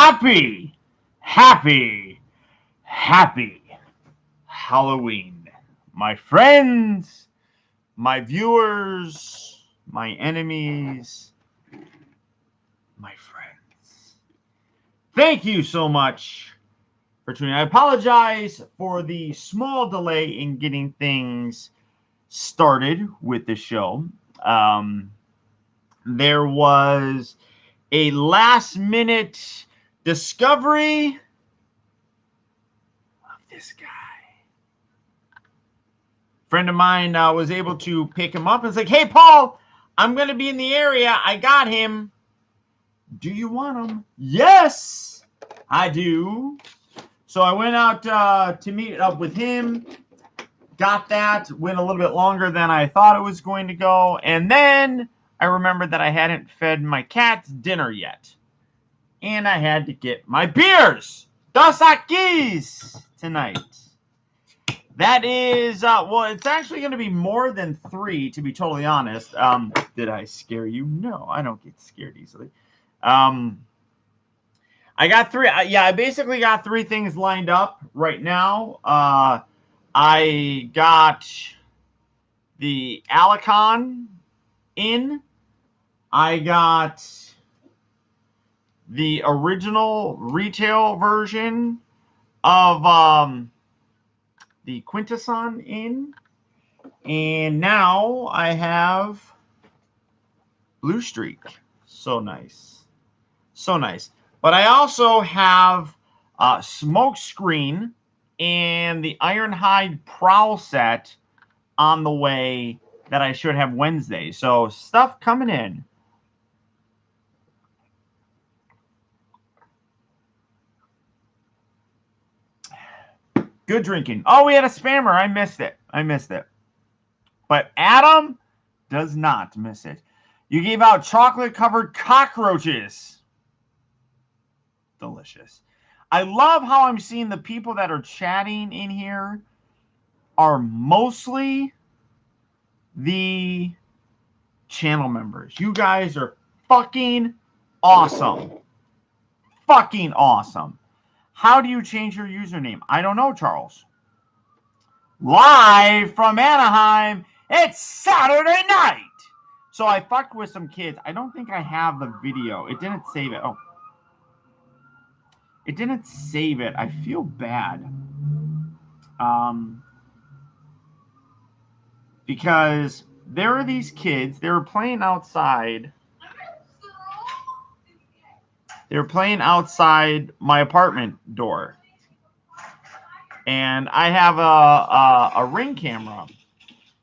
happy Halloween, my friends, my viewers, my enemies, my friends. Thank you so much for tuning in. I apologize for the small delay in getting things started with the show. There was a last minute discovery of this guy. Friend of mine was able to pick him up and it's like, hey, Paul, I'm going to be in the area. I got him. Do you want him? Yes, I do. So I went out to meet up with him. Got that. Went a little bit longer than I thought it was going to go. And then I remembered that I hadn't fed my cats dinner yet. And I had to get my beers. Dos Aquis tonight. That is, well, it's actually going to be more than 3, to be totally honest. Did I scare you? No, I don't get scared easily. I got 3. I basically got 3 things lined up right now. I got the Alicon in. I got the original retail version of the Quintesson in. And now I have Blue Streak. So nice. So nice. But I also have Smoke Screen and the Ironhide Prowl set on the way that I should have Wednesday. So stuff coming in. Good drinking. Oh, we had a spammer. I missed it. But Adam does not miss it. You gave out chocolate-covered cockroaches. Delicious. I love how I'm seeing the people that are chatting in here are mostly the channel members. You guys are fucking awesome. Fucking awesome. How do you change your username? I don't know, Charles. Live from Anaheim, it's Saturday night. So I fucked with some kids. I don't think I have the video. It didn't save it. Oh. It didn't save it. I feel bad. Because there are these kids. They were playing outside. They were playing outside my apartment door. And I have a Ring camera.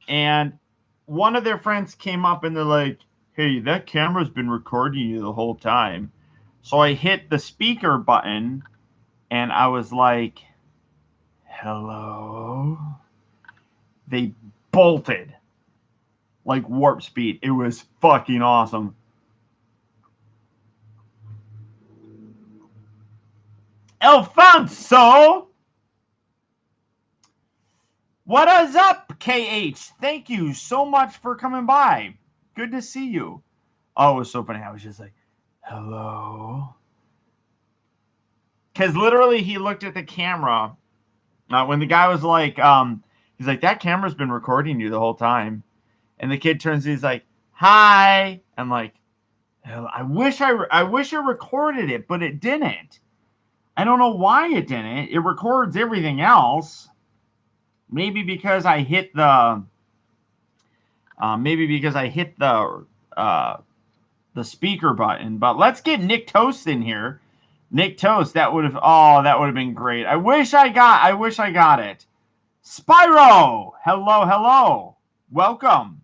And one of their friends came up and they're like, hey, that camera's been recording you the whole time. So I hit the speaker button and I was like, hello? They bolted like warp speed. It was fucking awesome. Alfonso! What is up, KH? Thank you so much for coming by. Good to see you. Oh, it was so funny. I was just like, hello? Because literally he looked at the camera when the guy was like, he's like, that camera's been recording you the whole time. And the kid turns, he's like, hi. I'm like, I wish I recorded it, but it didn't. I don't know why it didn't. It records everything else. Maybe because I hit the speaker button. But let's get Nick Toast in here. Nick Toast, that would have been great. I wish I got it. Spyro, hello. Welcome.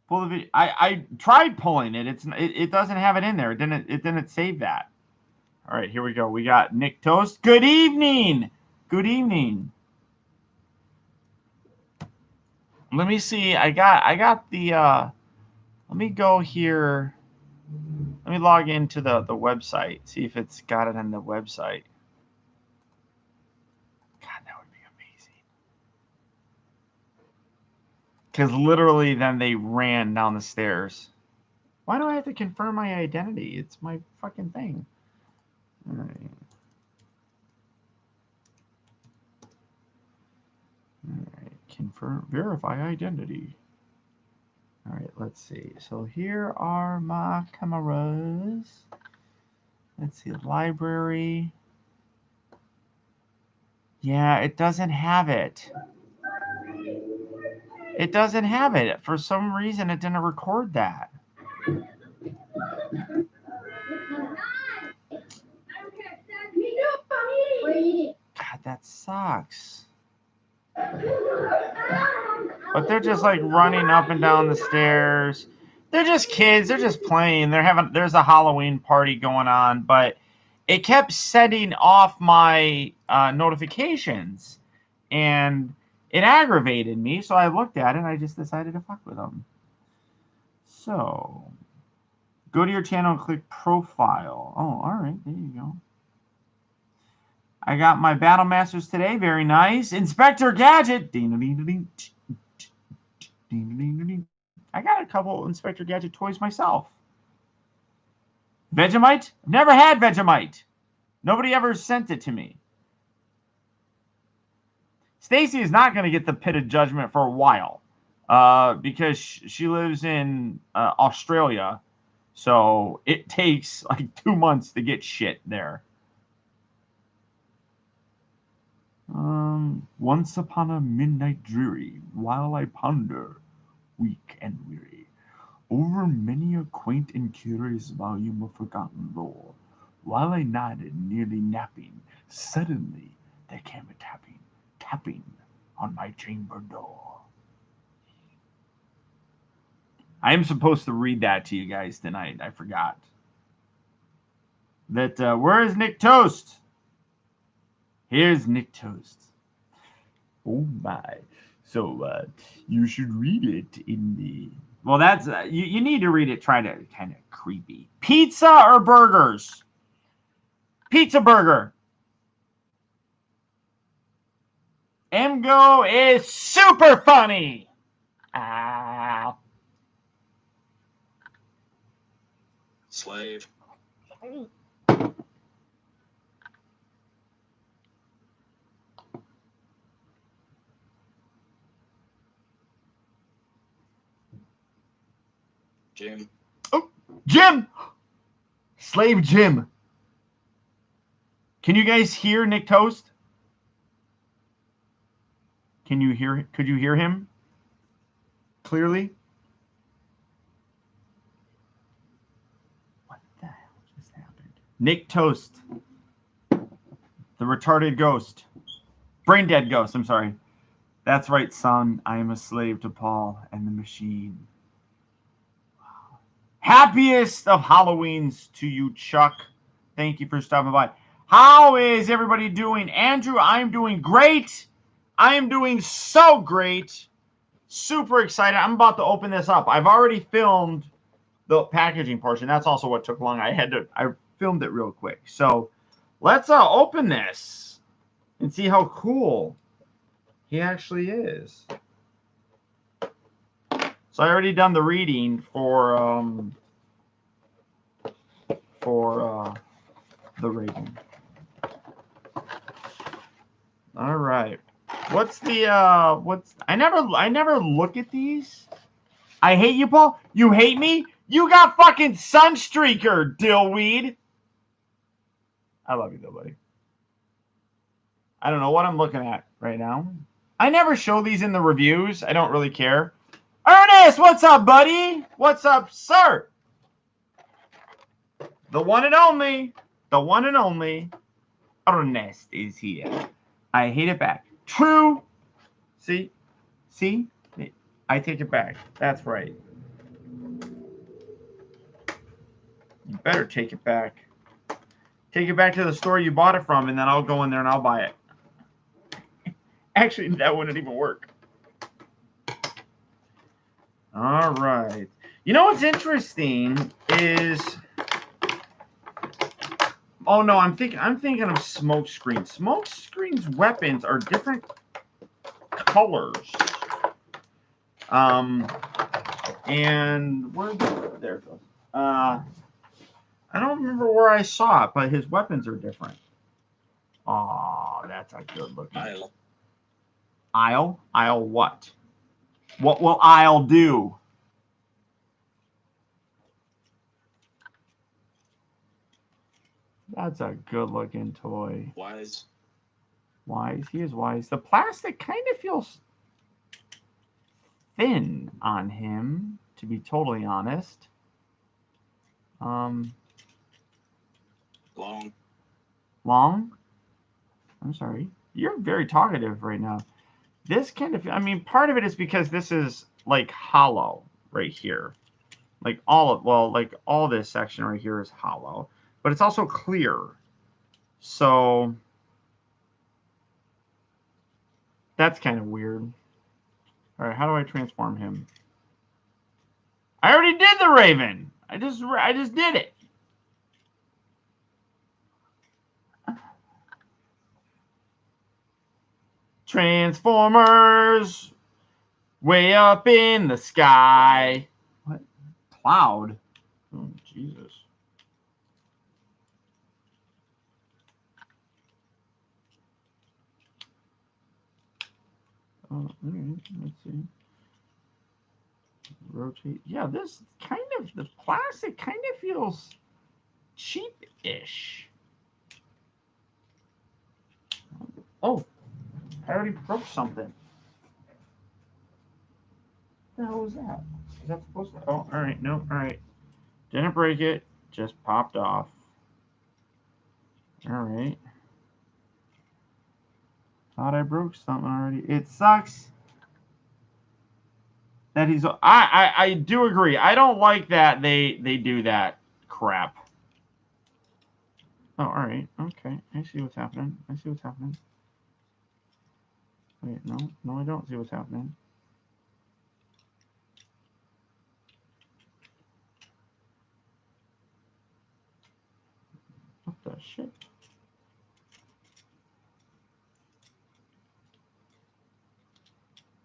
Pull the video. I tried pulling it. It doesn't have it in there. It didn't save that. All right, here we go. We got Nick Toast. Good evening. Let me see. I got the let me go here. Let me log into the website. See if it's got it on the website. God, that would be amazing. Because literally then they ran down the stairs. Why do I have to confirm my identity? It's my fucking thing. All right. All right. Confirm, verify identity. All right, let's see. So here are my cameras. Let's see, library. Yeah, it doesn't have it. It doesn't have it. For some reason, it didn't record that. God, that sucks. But they're just like running up and down the stairs. They're just kids. They're just playing. There's a Halloween party going on, but it kept setting off my notifications, and it aggravated me. So I looked at it and I just decided to fuck with them. So go to your channel and click profile. Oh, all right, there you go. I got my Battle Masters today. Very nice. Inspector Gadget. I got a couple Inspector Gadget toys myself. Vegemite? Never had Vegemite. Nobody ever sent it to me. Stacy is not going to get the Pit of Judgment for a while because she lives in Australia. So it takes like 2 months to get shit there. Once upon a midnight dreary, while I ponder, weak and weary, over many a quaint and curious volume of forgotten lore, while I nodded, nearly napping, suddenly there came a tapping on my chamber door. I am supposed to read that to you guys tonight. I forgot. Where is Nick Toast? Here's Nick Toast. Oh my. So you should read it in the... Well, that's... you need to read it. Try to kind of creepy. Pizza or burgers? Pizza burger. Emgo is super funny. Ah. Slave. Jim. Oh, Jim! Slave Jim. Can you guys hear Nick Toast? Can you hear? Could you hear him clearly? What the hell just happened? Nick Toast. The retarded ghost. Brain dead ghost, I'm sorry. That's right, son. I am a slave to Paul and the machine. Happiest of Halloweens to you, Chuck. Thank you for stopping by. How is everybody doing? Andrew, I'm doing great. I am doing so great. Super excited. I'm about to open this up. I've already filmed the packaging portion. That's also what took long. I filmed it real quick. So let's open this and see how cool he actually is. So I already done the reading for the rating. All right. What's the I never look at these. I hate you, Paul. You hate me? You got fucking Sunstreaker, dillweed. I love you though, buddy. I don't know what I'm looking at right now. I never show these in the reviews. I don't really care. Ernest, what's up, buddy? What's up, sir? The one and only. The one and only. Ernest is here. I hate it back. True. See? See? I take it back. That's right. You better take it back. Take it back to the store you bought it from, and then I'll go in there and I'll buy it. Actually, that wouldn't even work. All right. You know what's interesting is... Oh no, I'm thinking of smoke screen. Smoke screen's weapons are different colors. And where there it goes. I don't remember where I saw it, but his weapons are different. Oh, that's a good looking. I'll what? What will I'll do? That's a good looking toy. Wise. Wise. He is wise. The plastic kind of feels thin on him, to be totally honest. Long. Long? I'm sorry. You're very talkative right now. This kind of, I mean, part of it is because this is like hollow right here. Like like all this section right here is hollow, but it's also clear. So that's kind of weird. All right, how do I transform him? I already did the Raven. I just did it. Transformers, way up in the sky. What? Cloud? Oh, Jesus. Oh, all right, let's see. Rotate. Yeah, this kind of, the plastic kind of feels cheap-ish. Oh, I already broke something. What the hell was that? Is that supposed to? Oh, all right. No, all right. Didn't break it. Just popped off. All right. Thought I broke something already. It sucks that he's. I do agree. I don't like that they do that crap. Oh, all right. Okay. I see what's happening. I see what's happening. Wait, no, I don't see what's happening. What the shit?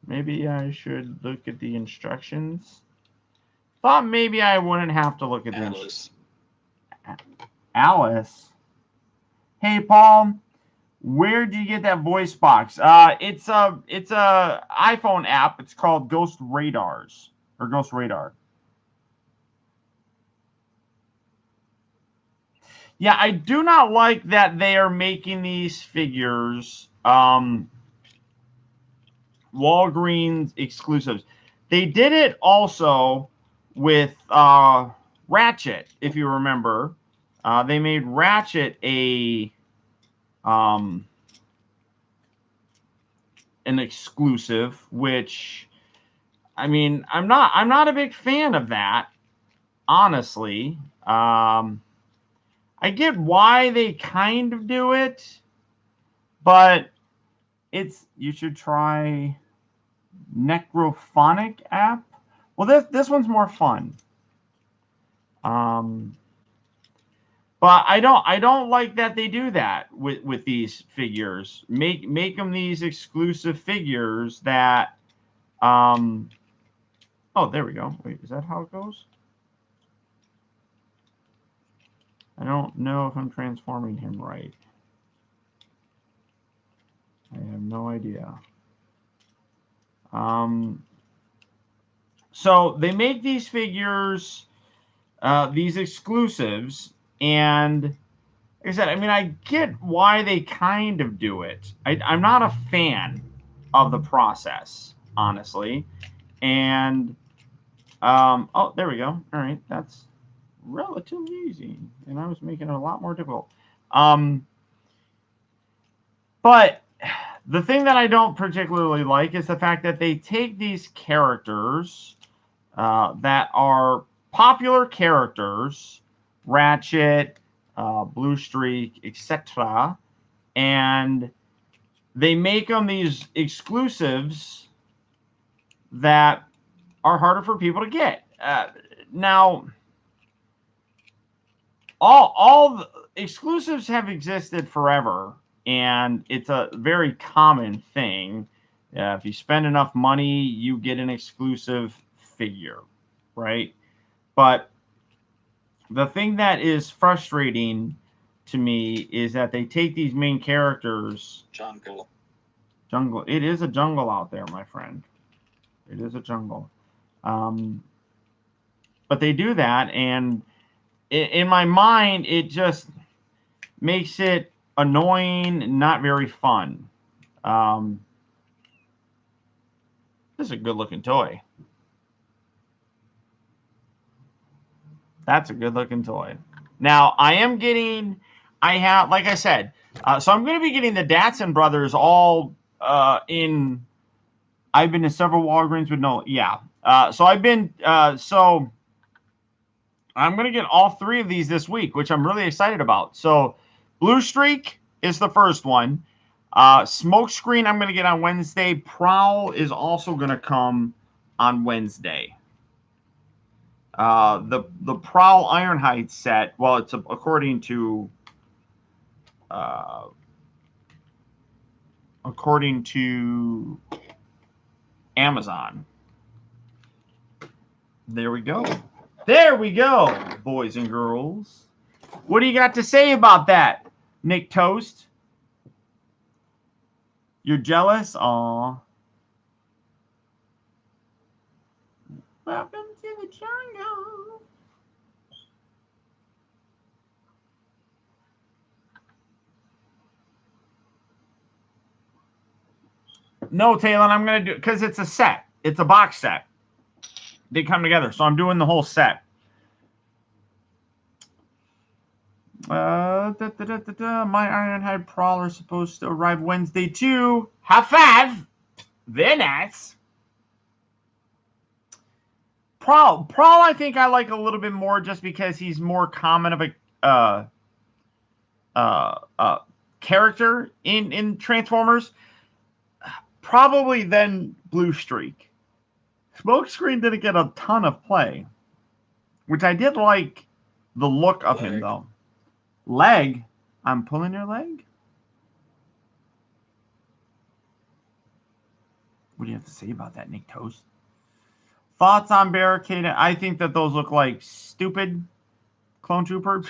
Maybe I should look at the instructions. Thought maybe I wouldn't have to look at the instructions. Alice. Hey, Paul. Where do you get that voice box? It's a iPhone app. It's called Ghost Radars or Ghost Radar. Yeah, I do not like that they are making these figures Walgreens exclusives. They did it also with Ratchet, if you remember. They made Ratchet an exclusive, which, I mean, I'm not a big fan of that, honestly. I get why they kind of do it, but you should try Necrophonic app. Well, this one's more fun. But I don't like that they do that with these figures. Make them these exclusive figures that oh, there we go. Wait, is that how it goes? I don't know if I'm transforming him right. I have no idea. So they make these figures, these exclusives, and like I said, I mean, I get why they kind of do it. I'm not a fan of the process, honestly. And oh, there we go. All right, that's relatively easy, and I was making it a lot more difficult. But the thing that I don't particularly like is the fact that they take these characters that are popular characters, Ratchet, Blue Streak, etc., and they make them these exclusives that are harder for people to get. Now, all the exclusives have existed forever, and it's a very common thing. If you spend enough money, you get an exclusive figure, right? But The thing that is frustrating to me is that they take these main characters. Jungle. It is a jungle out there, my friend. It is a jungle. But they do that, and in my mind, it just makes it annoying, not very fun. This is a good-looking toy. That's a good-looking toy. Now, I have, like I said, so I'm going to be getting the Datsun brothers all in. I've been to several Walgreens with no, yeah. So I'm going to get all 3 of these this week, which I'm really excited about. So Blue Streak is the first one. Smoke Screen I'm going to get on Wednesday. Prowl is also going to come on Wednesday. The Prowl Ironhide set, well, it's according to Amazon. There we go. There we go, boys and girls. What do you got to say about that, Nick Toast? You're jealous? Aw. Welcome to the jungle. No, Talon, I'm going to do it because it's a set. It's a box set. They come together, so I'm doing the whole set. My Ironhide Prowler is supposed to arrive Wednesday too. High five. Very nice. Prowl, I think I like a little bit more just because he's more common of a character in Transformers. Probably then Blue Streak. Smokescreen didn't get a ton of play, which I did like the look of him though. Leg? I'm pulling your leg? What do you have to say about that, Nick Toast? Thoughts on Barricade? I think that those look like stupid clone troopers.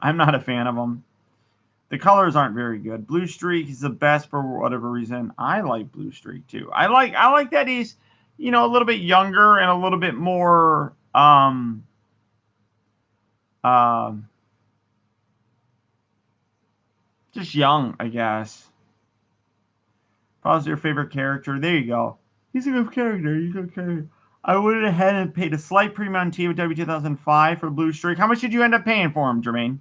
I'm not a fan of them. The colors aren't very good. Blue Streak is the best for whatever reason. I like Blue Streak too. I like that he's, a little bit younger and a little bit more just young, I guess. How's your favorite character? There you go. He's a good character. He's a good character. I went ahead and paid a slight premium on TOW 2005 for Blue Streak. How much did you end up paying for him, Jermaine?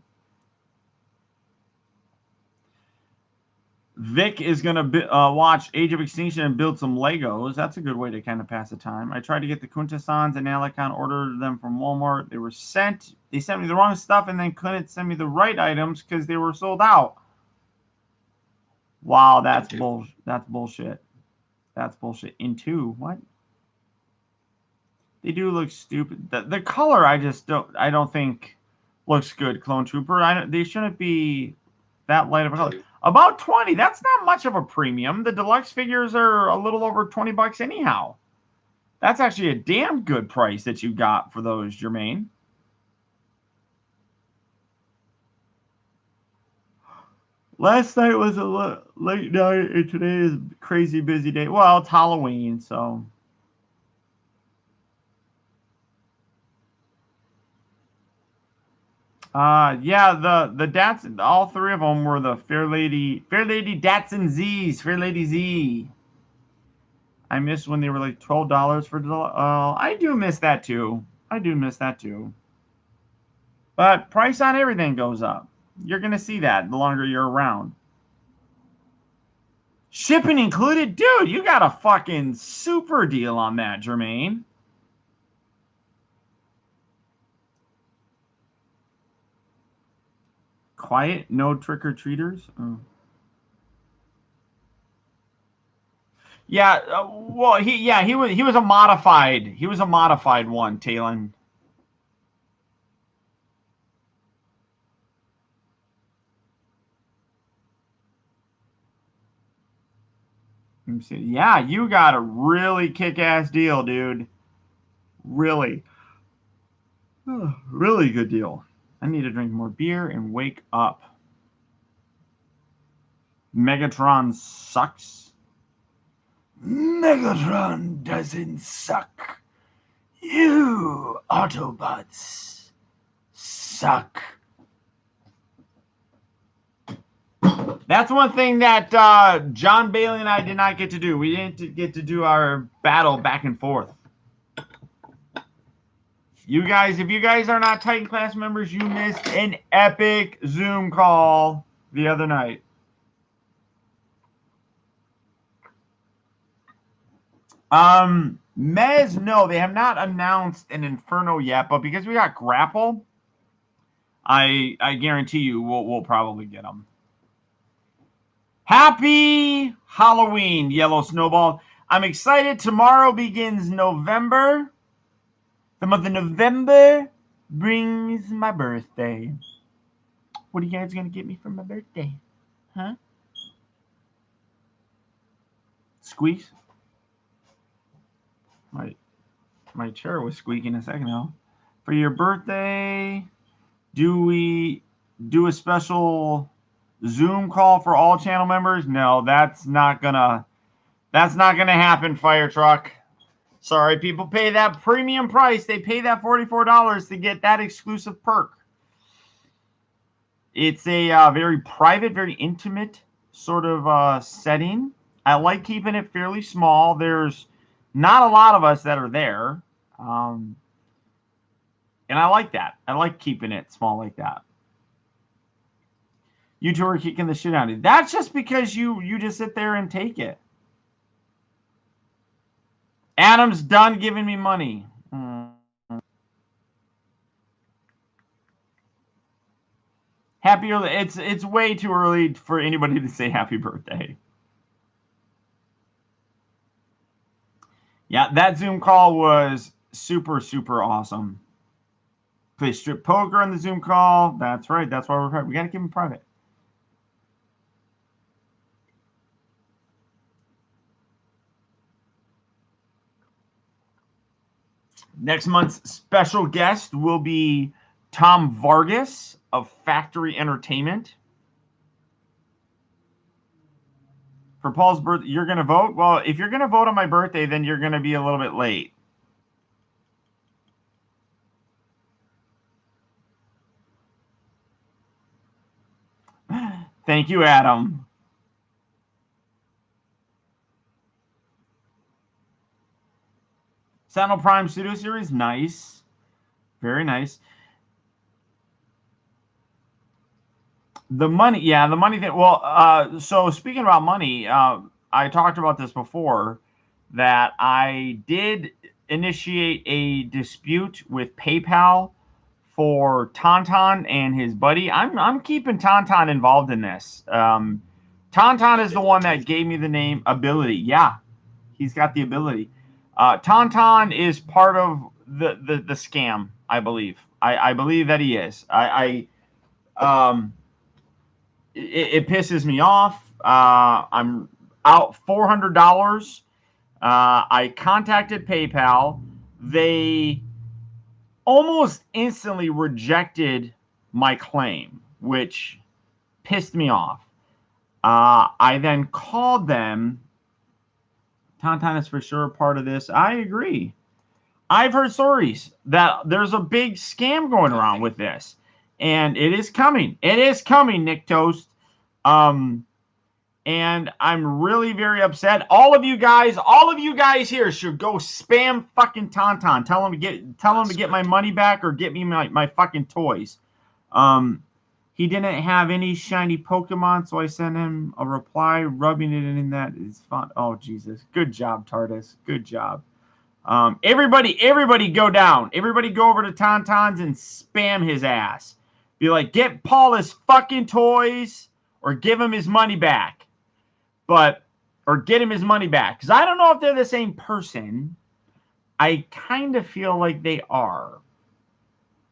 Vic is going to watch Age of Extinction and build some Legos. That's a good way to kind of pass the time. I tried to get the Quintessons and Alicon, ordered them from Walmart. They sent me the wrong stuff and then couldn't send me the right items because they were sold out. Wow, that's bullshit. That's bullshit. That's bullshit. Into what? They do look stupid. The color I don't think looks good, Clone Trooper. They shouldn't be that light of a color. About 20. That's not much of a premium. The deluxe figures are a little over $20 anyhow. That's actually a damn good price that you got for those, Jermaine. Last night was a late night, and today is a crazy busy day. Well, it's Halloween, so. Yeah, the Datsun, all 3 of them were the Fair Lady Datsun Z's, Fair Lady Z. I miss when they were like $12 for I do miss that too. But price on everything goes up. You're going to see that the longer you're around. Shipping included? Dude, you got a fucking super deal on that, Jermaine. Quiet? No trick-or-treaters? Oh. Yeah, well, he was a modified one, Talon. Let me see. Yeah, you got a really kick-ass deal, dude. Really. Really good deal. I need to drink more beer and wake up. Megatron sucks. Megatron doesn't suck. You Autobots suck. That's one thing that John Bailey and I did not get to do. We didn't get to do our battle back and forth. You guys, if you guys are not Titan class members, you missed an epic Zoom call the other night. Mez, no, they have not announced an Inferno yet, but because we got Grapple, I guarantee you we'll probably get them. Happy Halloween, Yellow Snowball. I'm excited. Tomorrow begins November. The month of November brings my birthday. What are you guys going to get me for my birthday? Huh? Squeaks? My chair was squeaking a second ago. For your birthday, do we do a special Zoom call for all channel members? No, that's not gonna happen, Fire Truck. Sorry, people pay that premium price. They pay that $44 to get that exclusive perk. It's a very private, very intimate sort of setting. I like keeping it fairly small. There's not a lot of us that are there. And I like that. I like keeping it small like that. You two are kicking the shit out of it. That's just because you just sit there and take it. Adam's done giving me money. Happy early. It's way too early for anybody to say happy birthday. Yeah, that Zoom call was super, super awesome. Play strip poker on the Zoom call. That's right. That's why we got to keep them private. Next month's special guest will be Tom Vargas of Factory Entertainment. For Paul's birthday, you're going to vote? Well, if you're going to vote on my birthday, then you're going to be a little bit late. Thank you, Adam. Sentinel Prime Pseudo Series, nice. Very nice. The money, yeah, the money thing. Well, so speaking about money, I talked about this before, that I did initiate a dispute with PayPal for Tonton and his buddy. I'm keeping Tonton involved in this. Tonton is the one that gave me the name Ability. Yeah, he's got the ability. Tonton is part of the scam, I believe. I believe that he is. It pisses me off. I'm out $400. I contacted PayPal. They almost instantly rejected my claim, which pissed me off. I then called them. Tonton is for sure part of this. I agree. I've heard stories that there's a big scam going around with this. And it is coming. It is coming, Nick Toast. And I'm really very upset. All of you guys here should go spam fucking Tonton. Tell him to get my money back or get me my fucking toys. He didn't have any shiny Pokemon, so I sent him a reply rubbing it in that is fun. Oh Jesus. Good job, TARDIS. Good job. Everybody go down. Everybody go over to Tonton's and spam his ass. Be like, get Paul his fucking toys or give him his money back. Or get him his money back. Because I don't know if they're the same person. I kind of feel like they are.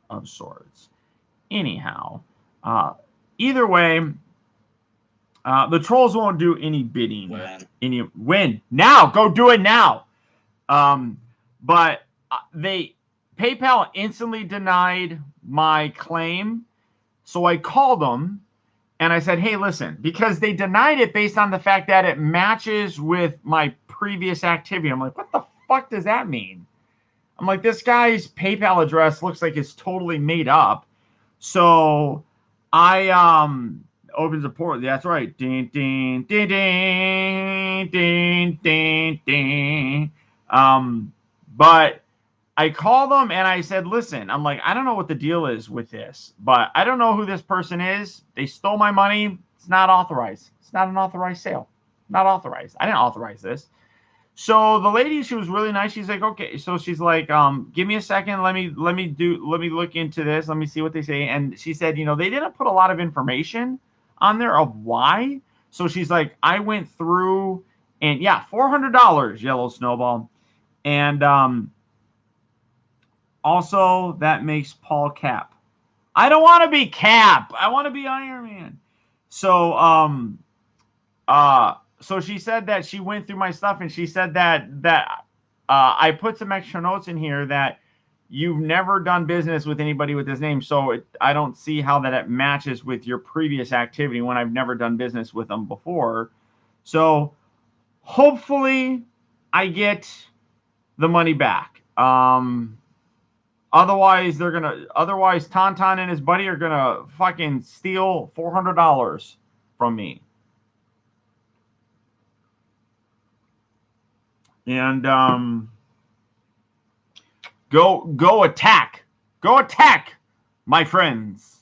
Of sorts. Anyhow. Either way, the trolls won't do any bidding. Win. Now. Go do it now. But PayPal instantly denied my claim. So I called them and I said, hey, listen, because they denied it based on the fact that it matches with my previous activity. I'm like, what the fuck does that mean? I'm like, this guy's PayPal address looks like it's totally made up. So I opens the port. That's right. Ding, ding, ding, ding, ding, ding, ding. But I called them and I said, listen, I'm like, I don't know what the deal is with this, but I don't know who this person is. They stole my money. It's not authorized. It's not an authorized sale. Not authorized. I didn't authorize this. So the lady, she was really nice. She's like, okay. So she's like, give me a second. Let me look into this. Let me see what they say. And she said, they didn't put a lot of information on there of why. So she's like, I went through and yeah, $400, Yellow Snowball. And also that makes Paul Cap. I don't want to be Cap. I want to be Iron Man. So, so she said that she went through my stuff and she said that I put some extra notes in here that you've never done business with anybody with this name. So I don't see how that it matches with your previous activity when I've never done business with them before. So hopefully I get the money back. Otherwise Tonton and his buddy are gonna fucking steal $400 from me. And go attack, my friends.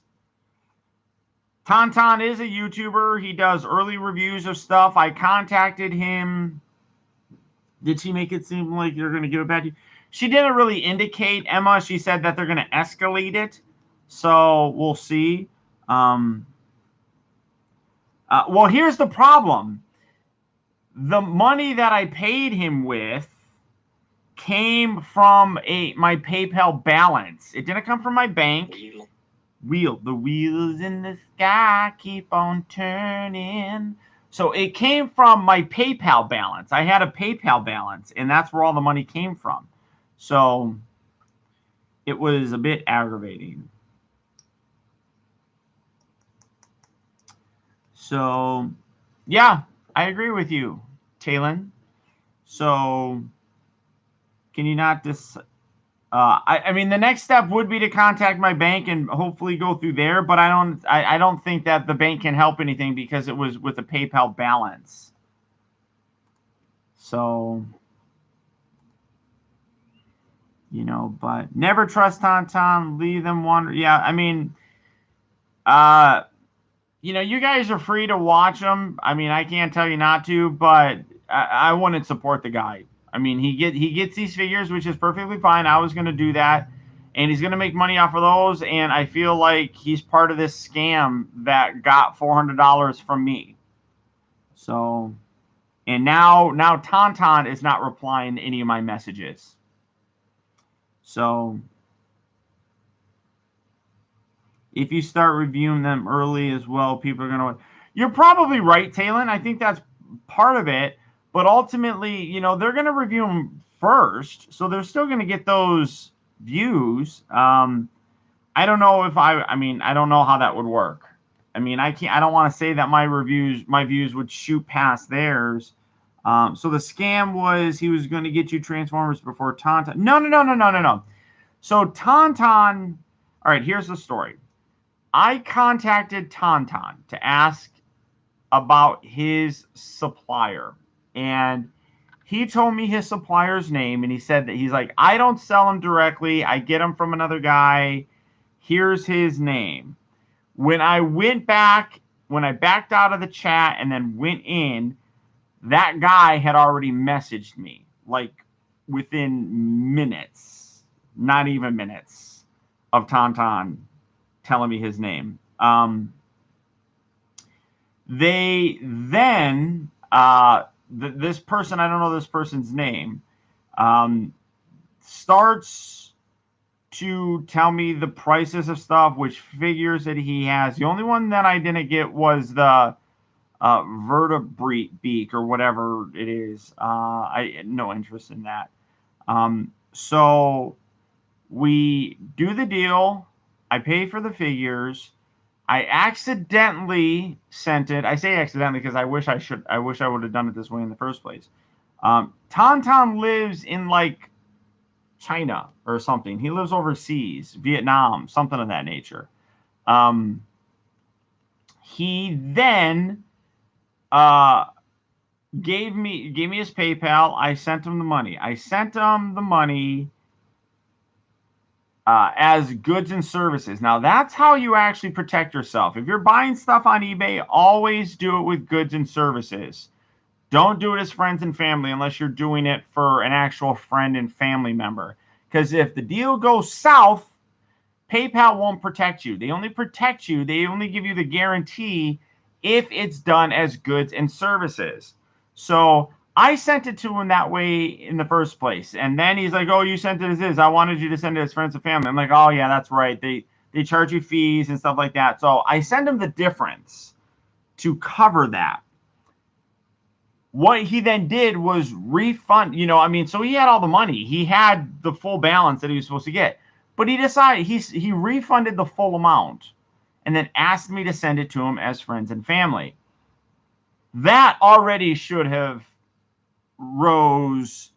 Tonton is a YouTuber. He does early reviews of stuff. I contacted him. Did she make it seem like you're going to give it back to you? She didn't really indicate, Emma. She said that they're going to escalate it. So we'll see. Well, here's the problem. The money that I paid him with came from my PayPal balance. It didn't come from my bank. The wheels in the sky keep on turning. So it came from my PayPal balance. I had a PayPal balance, and that's where all the money came from. So it was a bit aggravating. So, yeah, I agree with you, Talon. So, can you not I mean, the next step would be to contact my bank and hopefully go through there, but I don't think that the bank can help anything because it was with a PayPal balance. So, but never trust Tonton, leave them wonder. Yeah, I mean, you guys are free to watch them. I mean, I can't tell you not to, but I wouldn't support the guy. I mean, he gets these figures, which is perfectly fine. I was going to do that, and he's going to make money off of those. And I feel like he's part of this scam that got $400 from me. So, and now Tonton is not replying to any of my messages. So, if you start reviewing them early as well, people are going to. You're probably right, Talon. I think that's part of it. But ultimately, they're going to review them first, so they're still going to get those views. I don't know if I don't know how that would work. I mean, I don't want to say that my views would shoot past theirs. So the scam was he was going to get you Transformers before Tonton. No. So Tonton. All right, here's the story. I contacted Tonton to ask about his supplier. And he told me his supplier's name, and he said that he's like, I don't sell him directly. I get him from another guy. Here's his name. When I backed out of the chat and then went in, that guy had already messaged me, like within minutes, not even minutes, of Tonton telling me his name. They then this person, I don't know this person's name, starts to tell me the prices of stuff, which figures that he has. The only one that I didn't get was the vertebrate beak or whatever it is. I had no interest in that. So We do the deal. I pay for the figures. I accidentally sent it. I say accidentally because I wish I would have done it this way in the first place. Tonton lives in like China or something. He lives overseas, Vietnam, something of that nature. He then gave me his PayPal. I sent him the money. As goods and services. Now, that's how you actually protect yourself. If you're buying stuff on eBay, always do it with goods and services. Don't do it as friends and family unless you're doing it for an actual friend and family member. Because if the deal goes south, PayPal won't protect you. They only protect you. They only give you the guarantee if it's done as goods and services. So I sent it to him that way in the first place. And then he's like, oh, you sent it as is. I wanted you to send it as friends and family. I'm like, oh, yeah, that's right. They charge you fees and stuff like that. So I send him the difference to cover that. What he then did was refund, so he had all the money. He had the full balance that he was supposed to get. But he decided he refunded the full amount and then asked me to send it to him as friends and family. That already should have rose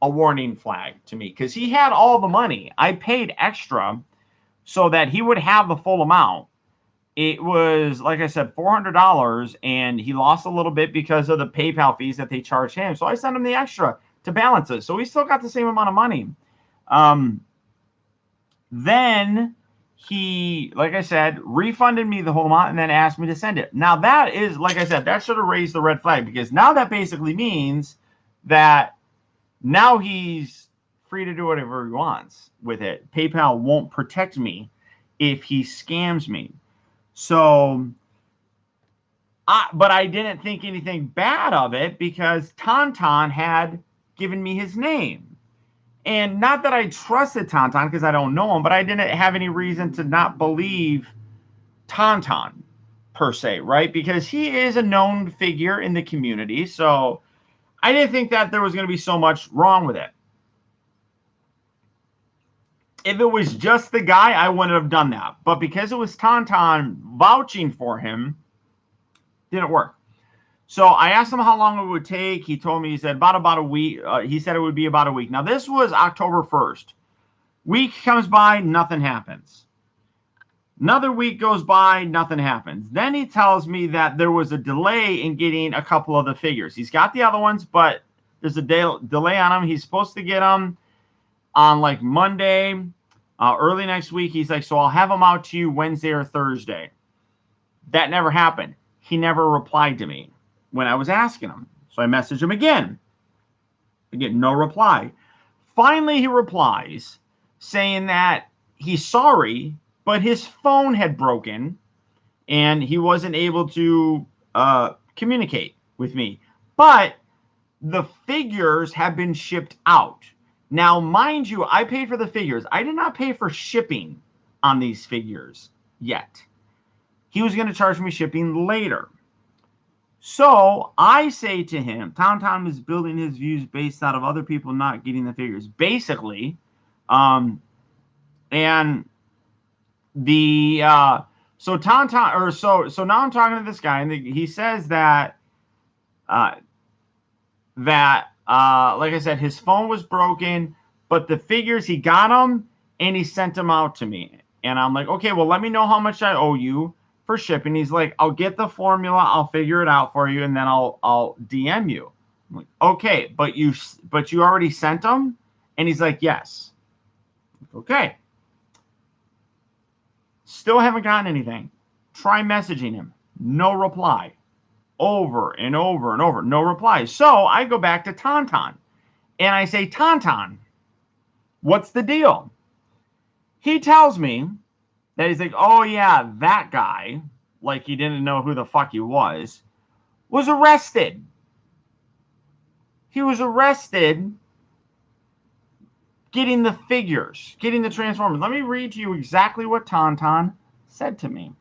a warning flag to me because he had all the money. I paid extra so that he would have the full amount. It was, like I said, $400, and he lost a little bit because of the PayPal fees that they charged him. So I sent him the extra to balance it. So he still got the same amount of money. Then he, like I said, refunded me the whole amount and then asked me to send it. Now that is, like I said, that should have raised the red flag because now that basically means that now he's free to do whatever he wants with it. PayPal won't protect me if he scams me. So, but I didn't think anything bad of it because Tonton had given me his name. And not that I trusted Tonton because I don't know him, but I didn't have any reason to not believe Tonton per se, right? Because he is a known figure in the community. So I didn't think that there was going to be so much wrong with it. If it was just the guy, I wouldn't have done that. But because it was Tonton vouching for him, didn't work. So I asked him how long it would take. He told me, he said about a week. He said it would be about a week. Now, this was October 1st. Week comes by, nothing happens. Another week goes by, nothing happens. Then he tells me that there was a delay in getting a couple of the figures. He's got the other ones, but there's a delay on them. He's supposed to get them on like Monday, early next week. He's like, so I'll have them out to you Wednesday or Thursday. That never happened. He never replied to me when I was asking him. So I messaged him again. Again, no reply. Finally, he replies saying that he's sorry, but his phone had broken and he wasn't able to communicate with me. But the figures have been shipped out. Now, mind you, I paid for the figures. I did not pay for shipping on these figures yet. He was going to charge me shipping later. So I say to him, Tonton is building his views based out of other people not getting the figures, basically. And the so Tonton, or so now I'm talking to this guy, and he says that like I said, his phone was broken, but the figures, he got them and he sent them out to me. And I'm like, okay, well, let me know how much I owe you for shipping. He's like, I'll get the formula, I'll figure it out for you, and then I'll DM you. I'm like, okay, but you already sent them? And he's like, yes. Okay. Still haven't gotten anything. Try messaging him. No reply. Over and over and over. No reply. So I go back to Tonton. And I say, Tonton, what's the deal? He tells me that he's like, oh, yeah, that guy, like he didn't know who the fuck he was arrested. He was arrested getting the figures, getting the Transformers. Let me read to you exactly what Tonton said to me.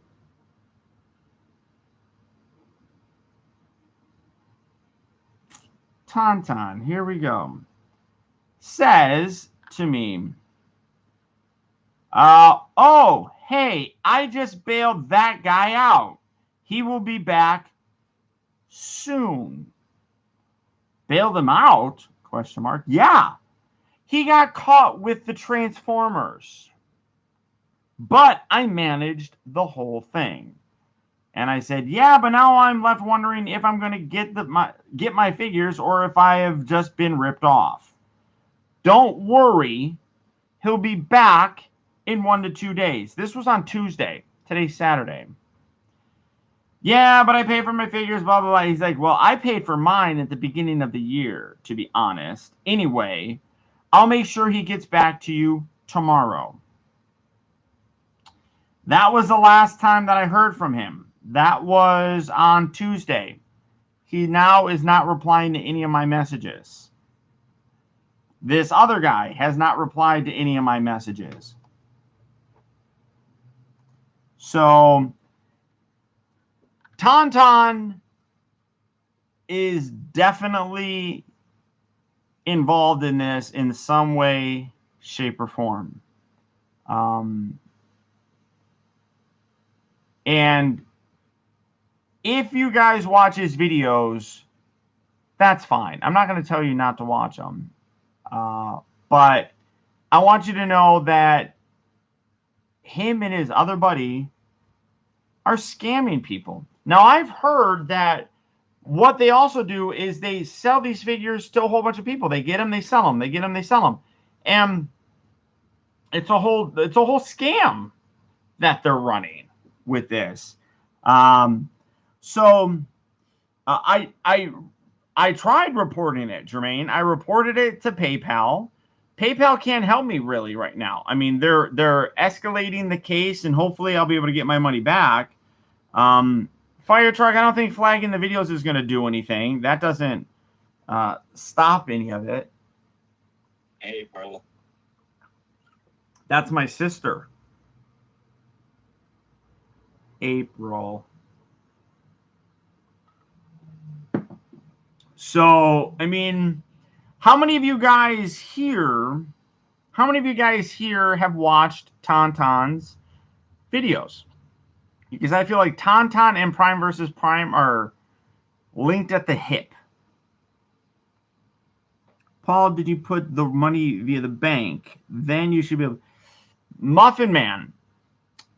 Tonton, here we go, says to me, Oh, hey, I just bailed that guy out. He will be back soon. Bailed him out? Question mark. Yeah. He got caught with the Transformers. But I managed the whole thing. And I said, yeah, but now I'm left wondering if I'm going to get my figures or if I have just been ripped off. Don't worry. He'll be back in 1 to 2 days. This was on Tuesday. Today's Saturday. Yeah, but I paid for my figures, blah, blah, blah. He's like, well, I paid for mine at the beginning of the year, to be honest. Anyway, I'll make sure he gets back to you tomorrow. That was the last time that I heard from him. That was on Tuesday. He now is not replying to any of my messages. This other guy has not replied to any of my messages. So, Tonton is definitely involved in this in some way, shape, or form. And if you guys watch his videos, that's fine. I'm not going to tell you not to watch them. But I want you to know that him and his other buddy are scamming people. Now, I've heard that what they also do is they sell these figures to a whole bunch of people. They get them, they sell them. They get them, they sell them. And it's a whole scam that they're running with this. So I tried reporting it, Jermaine. I reported it to PayPal. PayPal can't help me really right now. I mean, they're escalating the case, and hopefully I'll be able to get my money back. Fire truck, I don't think flagging the videos is going to do anything. That doesn't stop any of it. April. That's my sister. April. So, I mean, how many of you guys here have watched Tonton's videos? Because I feel like Tonton and Prime versus Prime are linked at the hip. Paul, did you put the money via the bank? Then you should be able... Muffin Man.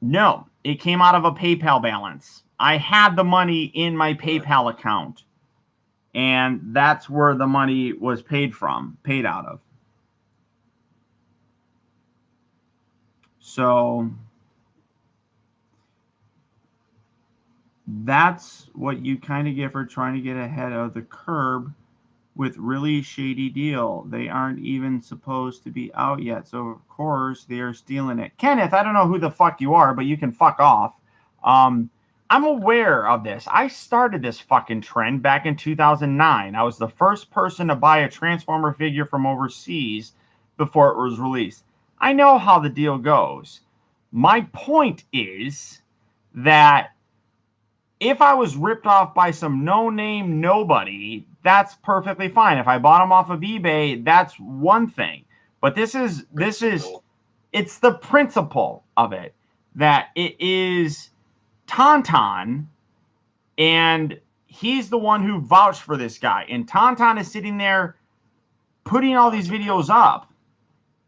No, it came out of a PayPal balance. I had the money in my PayPal account. And that's where the money was paid out of. So that's what you kind of get for trying to get ahead of the curb with really shady deal. They aren't even supposed to be out yet. So, of course, they are stealing it. Kenneth, I don't know who the fuck you are, but you can fuck off. I'm aware of this. I started this fucking trend back in 2009. I was the first person to buy a Transformer figure from overseas before it was released. I know how the deal goes. My point is that if I was ripped off by some no-name nobody, that's perfectly fine. If I bought them off of eBay, that's one thing. But this is it's the principle of it, that it is Tonton, and he's the one who vouched for this guy. And Tonton is sitting there putting all these videos up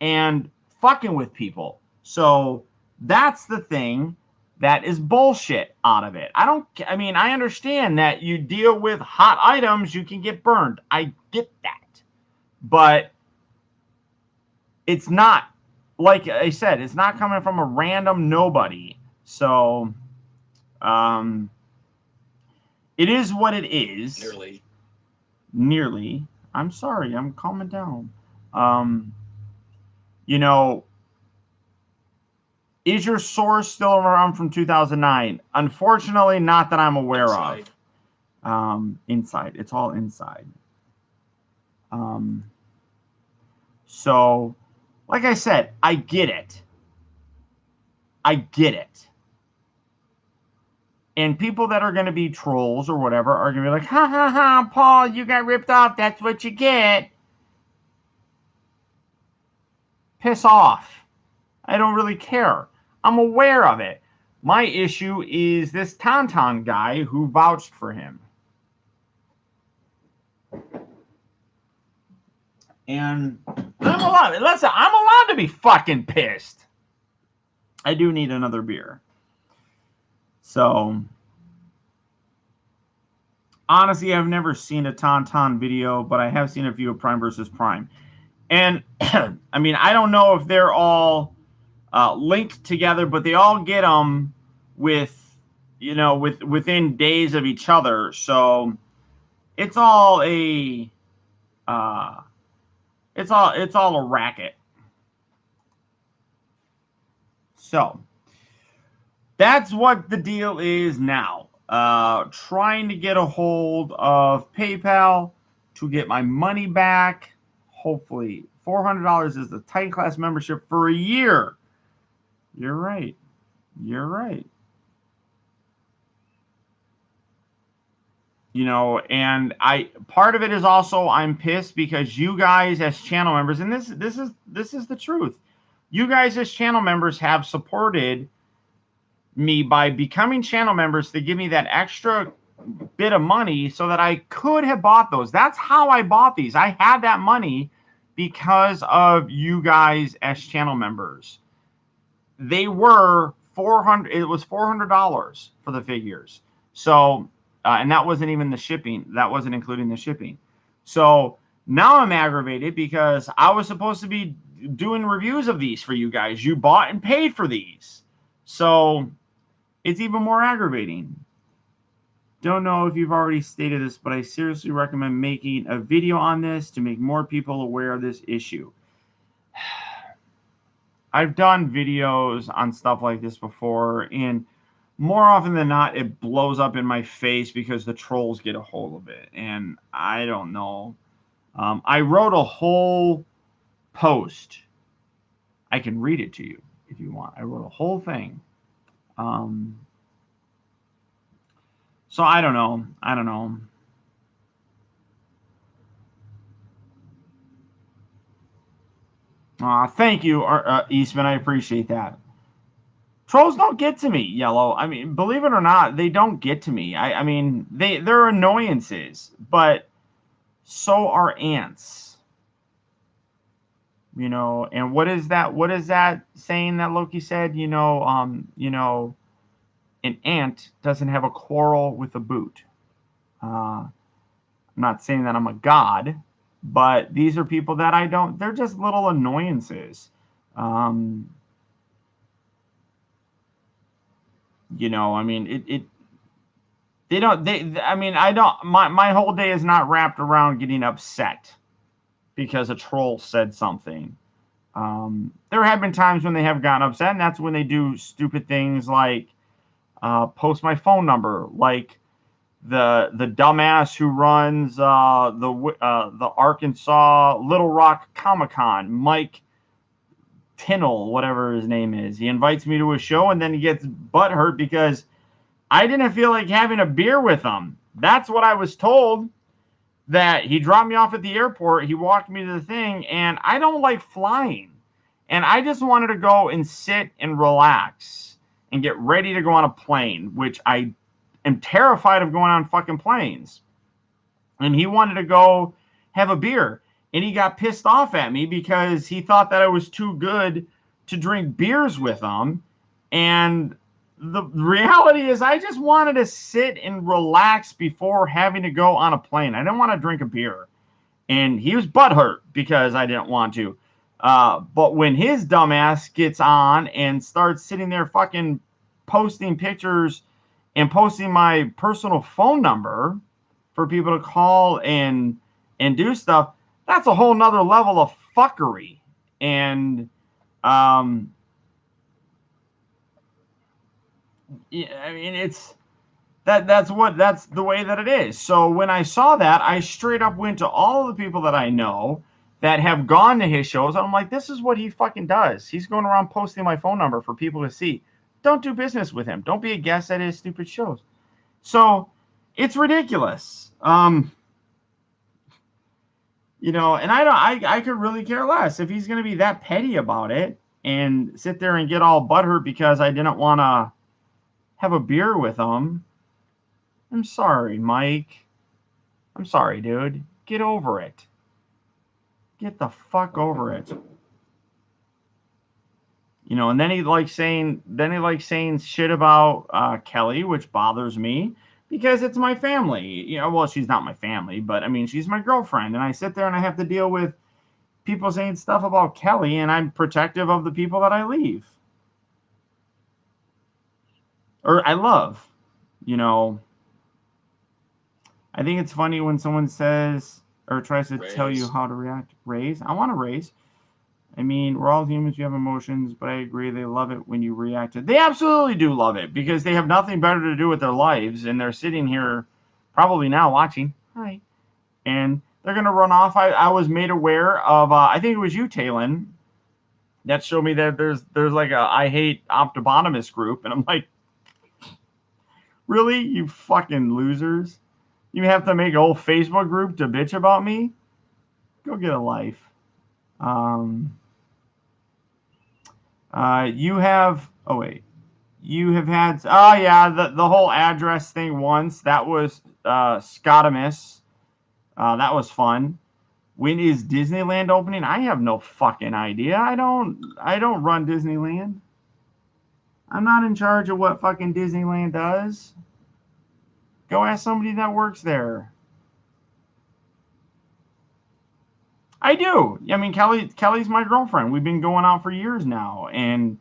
and fucking with people. So that's the thing that is bullshit out of it. I mean, I understand that you deal with hot items, you can get burned. I get that. But it's not, like I said, it's not coming from a random nobody. So, it is what it is. Nearly. I'm sorry. I'm calming down. You know, is your source still around from 2009? Unfortunately, not that I'm aware of. Inside. It's all inside. So, like I said, I get it. I get it. And people that are going to be trolls or whatever are going to be like, ha ha ha, Paul, you got ripped off. That's what you get. Piss off. I don't really care. I'm aware of it. My issue is this Tonton guy who vouched for him. And I'm allowed to be fucking pissed. I do need another beer. So, honestly, I've never seen a Tonton video, but I have seen a few of Prime versus Prime. And, I mean, I don't know if they're all linked together, but they all get them within days of each other. So, it's all a it's all a racket. So that's what the deal is now. Trying to get a hold of PayPal to get my money back. Hopefully, $400 is the Titan Class membership for a year. You're right. You're right. And part of it is also I'm pissed because you guys as channel members, and this is the truth. You guys as channel members have supported me by becoming channel members to give me that extra bit of money so that I could have bought those. That's how I bought these. I had that money because of you guys as channel members. They were $400. It was $400 for the figures. So, and that wasn't even the shipping. That wasn't including the shipping. So now I'm aggravated because I was supposed to be doing reviews of these for you guys. You bought and paid for these. So it's even more aggravating. Don't know if you've already stated this, but I seriously recommend making a video on this to make more people aware of this issue. I've done videos on stuff like this before, and more often than not, it blows up in my face because the trolls get a hold of it, and I don't know. I wrote a whole post. I can read it to you if you want. I wrote a whole thing. So I don't know. Thank you, Eastman. I appreciate that. Trolls don't get to me, Yellow. I mean, believe it or not, they don't get to me. I mean, they're annoyances, but so are ants. And what is that? What is that saying that Loki said? An ant doesn't have a quarrel with a boot. I'm not saying that I'm a god, but these are people that I don't. They're just little annoyances. I mean, they don't. I mean, I don't. My whole day is not wrapped around getting upset because a troll said something. There have been times when they have gotten upset, and that's when they do stupid things like post my phone number, like the dumbass who runs the Arkansas Little Rock Comic-Con, Mike Tinnell, whatever his name is. He invites me to a show, and then he gets butthurt because I didn't feel like having a beer with him. That's what I was told. That he dropped me off at the airport. He walked me to the thing, and I don't like flying. And I just wanted to go and sit and relax and get ready to go on a plane, which I am terrified of going on fucking planes. And he wanted to go have a beer. And he got pissed off at me because he thought that I was too good to drink beers with him. And the reality is I just wanted to sit and relax before having to go on a plane. I didn't want to drink a beer. And he was butthurt because I didn't want to. But when his dumbass gets on and starts sitting there fucking posting pictures and posting my personal phone number for people to call and do stuff, that's a whole nother level of fuckery. And yeah, I mean, it's that's the way that it is. So when I saw that, I straight up went to all of the people that I know that have gone to his shows. I'm like, this is what he fucking does. He's going around posting my phone number for people to see. Don't do business with him. Don't be a guest at his stupid shows. So it's ridiculous. And I could really care less if he's going to be that petty about it. and sit there and get all butthurt because I didn't want to have a beer with them. I'm sorry, Mike. I'm sorry, dude. Get over it. Get the fuck over it. You know, and then he likes saying shit about Kelly, which bothers me because it's my family. You know, well, she's not my family, but I mean, she's my girlfriend, and I sit there and I have to deal with people saying stuff about Kelly, and I'm protective of the people that I leave or I love. You know, I think it's funny when someone says or tries to tell you how to react. Raise. I want to raise. I mean, we're all humans. You have emotions, but I agree they love it when you react to it. They absolutely do love it because they have nothing better to do with their lives, and they're sitting here probably now watching. Hi. And they're going to run off. I was made aware of, I think it was you, Talon, that showed me that there's like a I hate Optibotimus group, and I'm like, really? You fucking losers? You have to make a whole Facebook group to bitch about me? Go get a life. You have, oh wait, you have had, oh yeah, the whole address thing once. That was Scotimus. That was fun. When is Disneyland opening? I have no fucking idea. I don't run Disneyland. I'm not in charge of what fucking Disneyland does. Go ask somebody that works there. I do. I mean, Kelly's my girlfriend. We've been going out for years now, and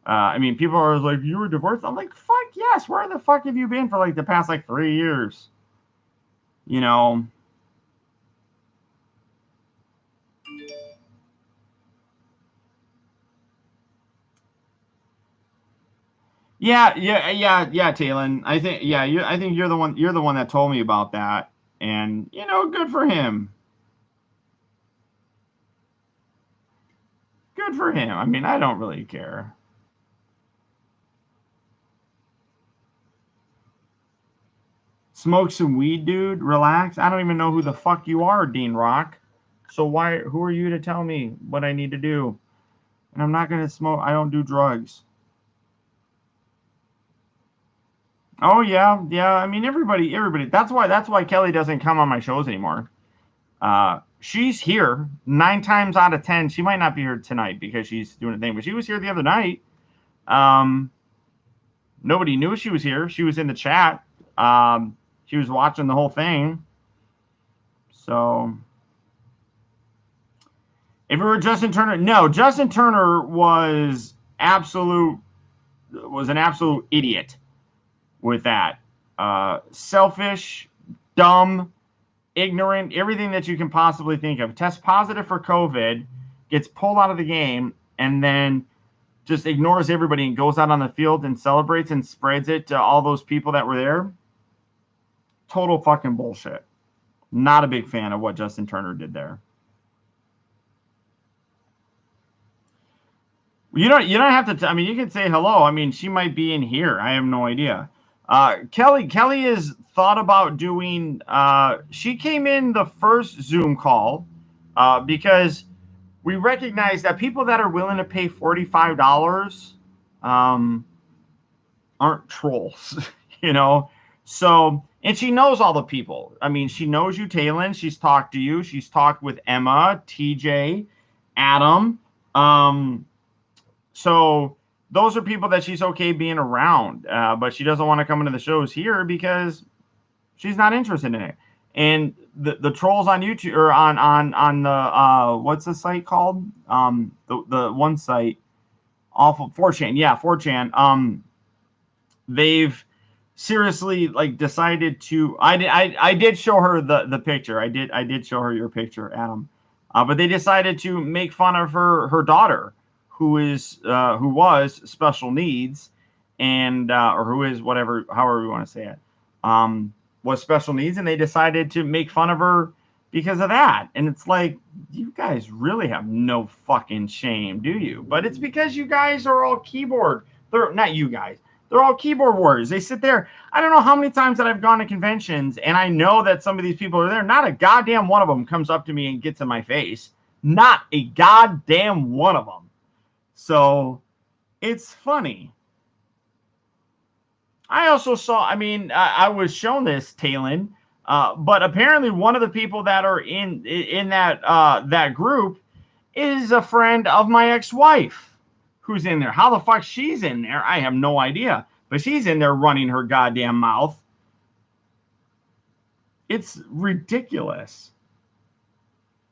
I mean, people are like, "You were divorced." I'm like, "Fuck yes." Where the fuck have you been for like the past like 3 years? You know. Yeah, Talon. I think I think you're the one that told me about that, and you know, good for him. Good for him. I mean, I don't really care. Smoke some weed, dude. Relax. I don't even know who the fuck you are, Dean Rock. So who are you to tell me what I need to do? And I'm not gonna smoke. I don't do drugs. Oh yeah. I mean, everybody. That's why Kelly doesn't come on my shows anymore. She's here 9 times out of 10. She might not be here tonight because she's doing a thing, but she was here the other night. Nobody knew she was here. She was in the chat. She was watching the whole thing. So, if it were Justin Turner, no, Justin Turner was an absolute idiot with that. Selfish, dumb, ignorant, everything that you can possibly think of. Tests positive for COVID, gets pulled out of the game, and then just ignores everybody and goes out on the field and celebrates and spreads it to all those people that were there. Total fucking bullshit. Not a big fan of what Justin Turner did there. You don't have to. I mean, you can say hello. I mean, she might be in here. I have no idea. Kelly has thought about doing. She came in the first Zoom call because we recognize that people that are willing to pay $45 aren't trolls, you know. So, and she knows all the people. I mean, she knows you, Talon. She's talked to you. She's talked with Emma, TJ, Adam. So those are people that she's okay being around, but she doesn't want to come into the shows here because she's not interested in it. And the trolls on YouTube or on the what's the site called? The one site, awful 4chan. Yeah, 4chan. They've seriously like decided to. I did show her the picture. I did show her your picture, Adam. But they decided to make fun of her daughter, who was special needs, and or who is whatever, however you want to say it, was special needs, and they decided to make fun of her because of that. And it's like, you guys really have no fucking shame, do you? But it's because you guys are all keyboard. They're not you guys. They're all keyboard warriors. They sit there. I don't know how many times that I've gone to conventions, and I know that some of these people are there. Not a goddamn one of them comes up to me and gets in my face. Not a goddamn one of them. So it's funny. I also saw, I was shown this, Talon, but apparently one of the people that are in that group is a friend of my ex-wife who's in there. How the fuck she's in there, I have no idea. But she's in there running her goddamn mouth. It's ridiculous.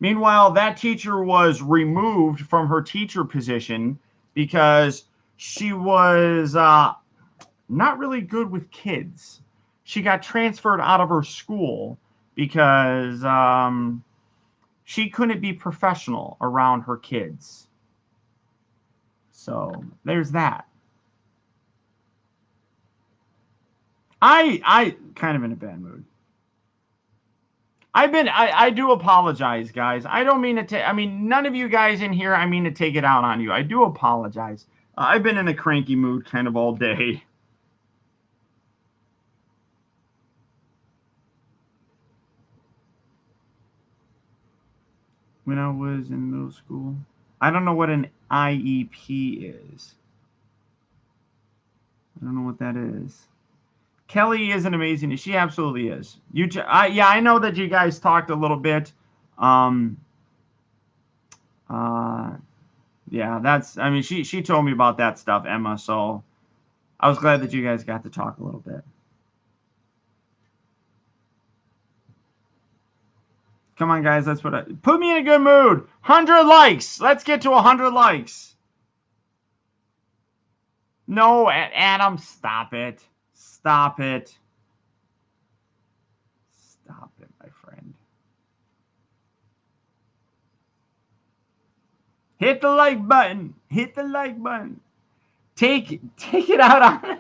Meanwhile, that teacher was removed from her teacher position because she was not really good with kids. She got transferred out of her school because she couldn't be professional around her kids. So there's that. I kind of in a bad mood. I do apologize, guys. I don't mean to take, none of you guys in here, I mean to take it out on you. I do apologize. I've been in a cranky mood kind of all day. When I was in middle school, I don't know what an IEP is. I don't know what that is. Kelly is an amazing. She absolutely is. I know that you guys talked a little bit. Yeah, that's. She told me about that stuff, Emma. So I was glad that you guys got to talk a little bit. Come on, guys. That's what put me in a good mood. 100 likes. Let's get to 100 likes. No, Adam, stop it. Stop it. Stop it, my friend. Hit the like button. Hit the like button. Take it out on.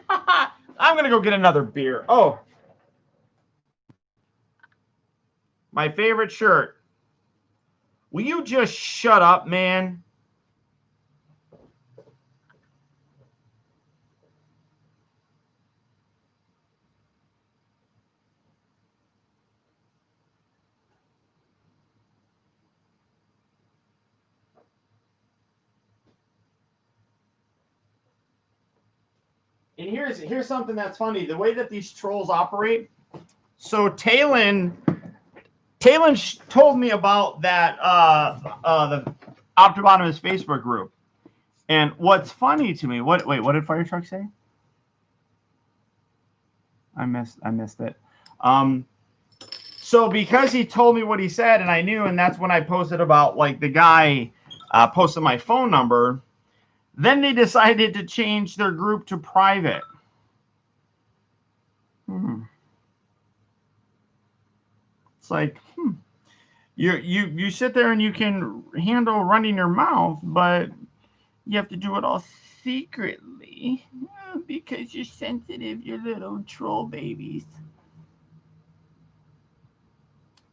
I'm gonna go get another beer. Oh, my favorite shirt. Will you just shut up, man? And here's something that's funny. The way that these trolls operate. So Talon told me about that the Optibotimus Facebook group. And what's funny to me, what did Fire Truck say? I missed it. So because he told me what he said and I knew, and that's when I posted about like the guy posted my phone number, then they decided to change their group to private. It's like, you sit there and you can handle running your mouth, but you have to do it all secretly because you're sensitive, you're little troll babies.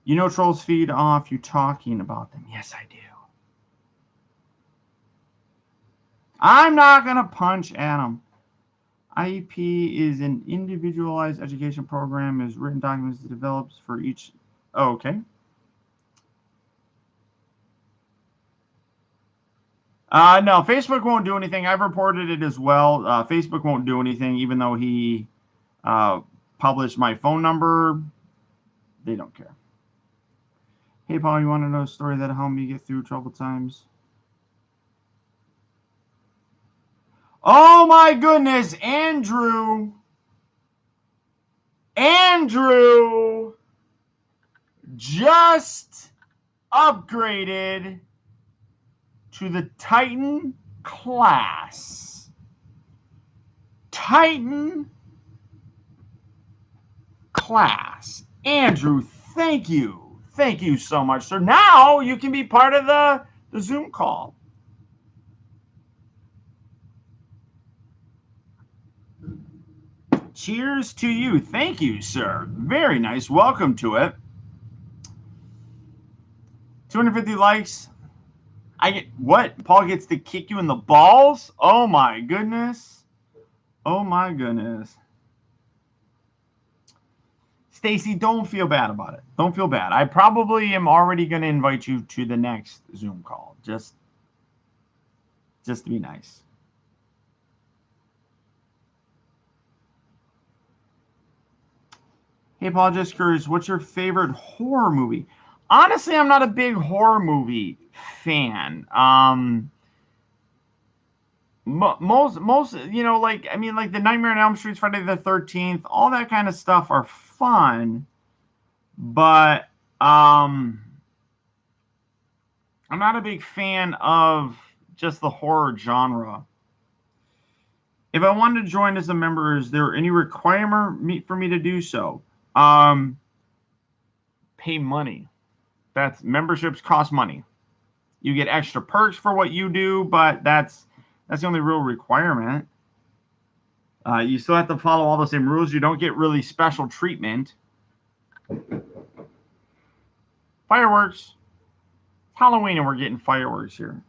You know trolls feed off you talking about them. Yes, I do. I'm not going to punch Adam. IEP is an individualized education program. Is written documents that develops for each. Oh, okay. No, Facebook won't do anything. I've reported it as well. Facebook won't do anything, even though he published my phone number. They don't care. Hey, Paul, you want to know a story that helped me get through troubled times? Oh, my goodness, Andrew. Andrew just upgraded to the Titan class. Titan class. Andrew, thank you. Thank you so much, sir. Now you can be part of the Zoom call. Cheers to you. Thank you, sir. Very nice. Welcome to it. 250 likes. I get what? Paul gets to kick you in the balls? Oh my goodness. Oh my goodness. Stacy, don't feel bad about it. Don't feel bad. I probably am already going to invite you to the next Zoom call. Just just to be nice. Hey, Paul, just curious, what's your favorite horror movie? Honestly, I'm not a big horror movie fan. Most, you know, like, I mean, like the Nightmare on Elm Street, Friday the 13th, all that kind of stuff are fun, but I'm not a big fan of just the horror genre. If I wanted to join as a member, is there any requirement for me to do so? Pay money. That's memberships cost money. You get extra perks for what you do, but that's the only real requirement. You still have to follow all the same rules. You don't get really special treatment. Fireworks. Halloween and we're getting fireworks here.